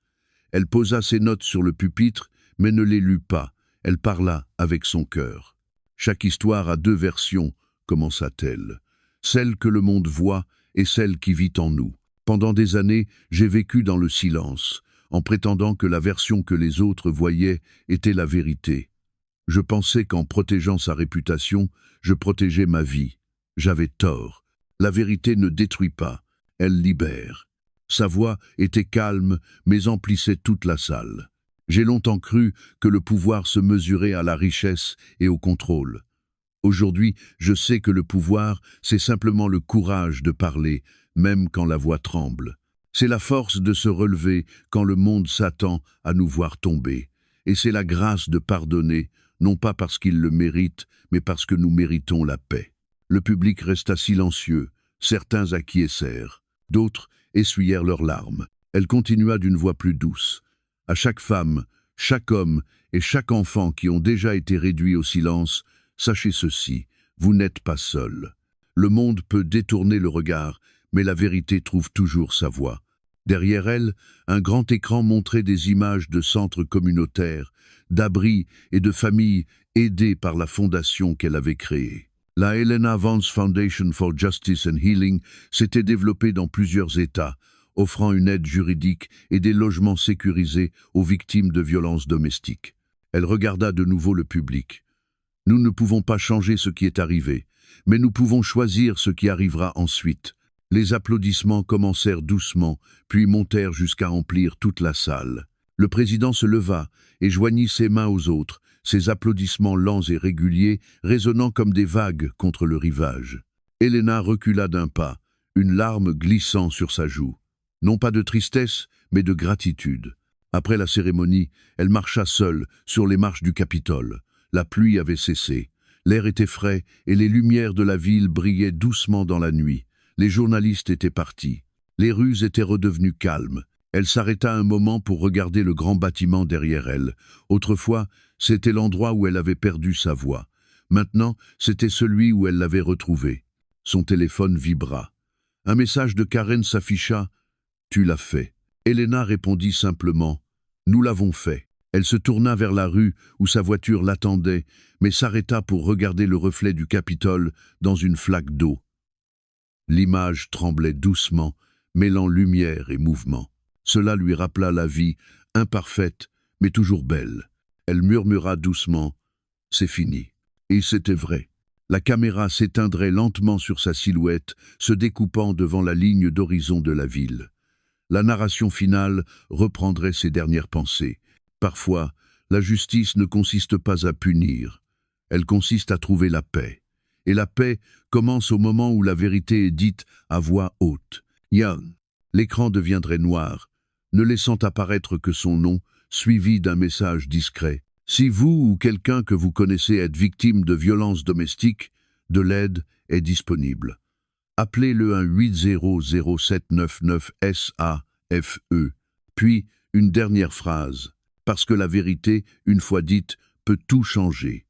Elle posa ses notes sur le pupitre, mais ne les lut pas. Elle parla avec son cœur. Chaque histoire a deux versions, commença-t-elle. Celle que le monde voit et celle qui vit en nous. Pendant des années, j'ai vécu dans le silence, en prétendant que la version que les autres voyaient était la vérité. Je pensais qu'en protégeant sa réputation, je protégeais ma vie. J'avais tort. La vérité ne détruit pas, elle libère. Sa voix était calme, mais emplissait toute la salle. J'ai longtemps cru que le pouvoir se mesurait à la richesse et au contrôle. Aujourd'hui, je sais que le pouvoir, c'est simplement le courage de parler, même quand la voix tremble. C'est la force de se relever quand le monde s'attend à nous voir tomber. Et c'est la grâce de pardonner, non pas parce qu'il le mérite, mais parce que nous méritons la paix. Le public resta silencieux, certains acquiescèrent, d'autres essuyèrent leurs larmes. Elle continua d'une voix plus douce. À chaque femme, chaque homme et chaque enfant qui ont déjà été réduits au silence, sachez ceci, vous n'êtes pas seul. Le monde peut détourner le regard, mais la vérité trouve toujours sa voie. Derrière elle, un grand écran montrait des images de centres communautaires, d'abris et de familles aidées par la fondation qu'elle avait créée. La Helena Vance Foundation for Justice and Healing s'était développée dans plusieurs États, offrant une aide juridique et des logements sécurisés aux victimes de violences domestiques. Elle regarda de nouveau le public. Nous ne pouvons pas changer ce qui est arrivé, mais nous pouvons choisir ce qui arrivera ensuite. Les applaudissements commencèrent doucement, puis montèrent jusqu'à emplir toute la salle. Le président se leva et joignit ses mains aux autres, ses applaudissements lents et réguliers, résonnant comme des vagues contre le rivage. Helena recula d'un pas, une larme glissant sur sa joue. Non pas de tristesse, mais de gratitude. Après la cérémonie, elle marcha seule sur les marches du Capitole. La pluie avait cessé. L'air était frais et les lumières de la ville brillaient doucement dans la nuit. Les journalistes étaient partis. Les rues étaient redevenues calmes. Elle s'arrêta un moment pour regarder le grand bâtiment derrière elle. Autrefois, c'était l'endroit où elle avait perdu sa voix. Maintenant, c'était celui où elle l'avait retrouvée. Son téléphone vibra. Un message de Karen s'afficha. « Tu l'as fait ». Helena répondit simplement. « Nous l'avons fait ». Elle se tourna vers la rue où sa voiture l'attendait, mais s'arrêta pour regarder le reflet du Capitole dans une flaque d'eau. L'image tremblait doucement, mêlant lumière et mouvement. Cela lui rappela la vie, imparfaite, mais toujours belle. Elle murmura doucement « C'est fini ». Et c'était vrai. La caméra s'éteindrait lentement sur sa silhouette, se découpant devant la ligne d'horizon de la ville. La narration finale reprendrait ses dernières pensées. Parfois, la justice ne consiste pas à punir. Elle consiste à trouver la paix. Et la paix commence au moment où la vérité est dite à voix haute. Young. L'écran deviendrait noir, ne laissant apparaître que son nom, suivi d'un message discret. Si vous ou quelqu'un que vous connaissez êtes victime de violences domestiques, de l'aide est disponible. Appelez le 1-800-799-SAFE. Puis, une dernière phrase. Parce que la vérité, une fois dite, peut tout changer.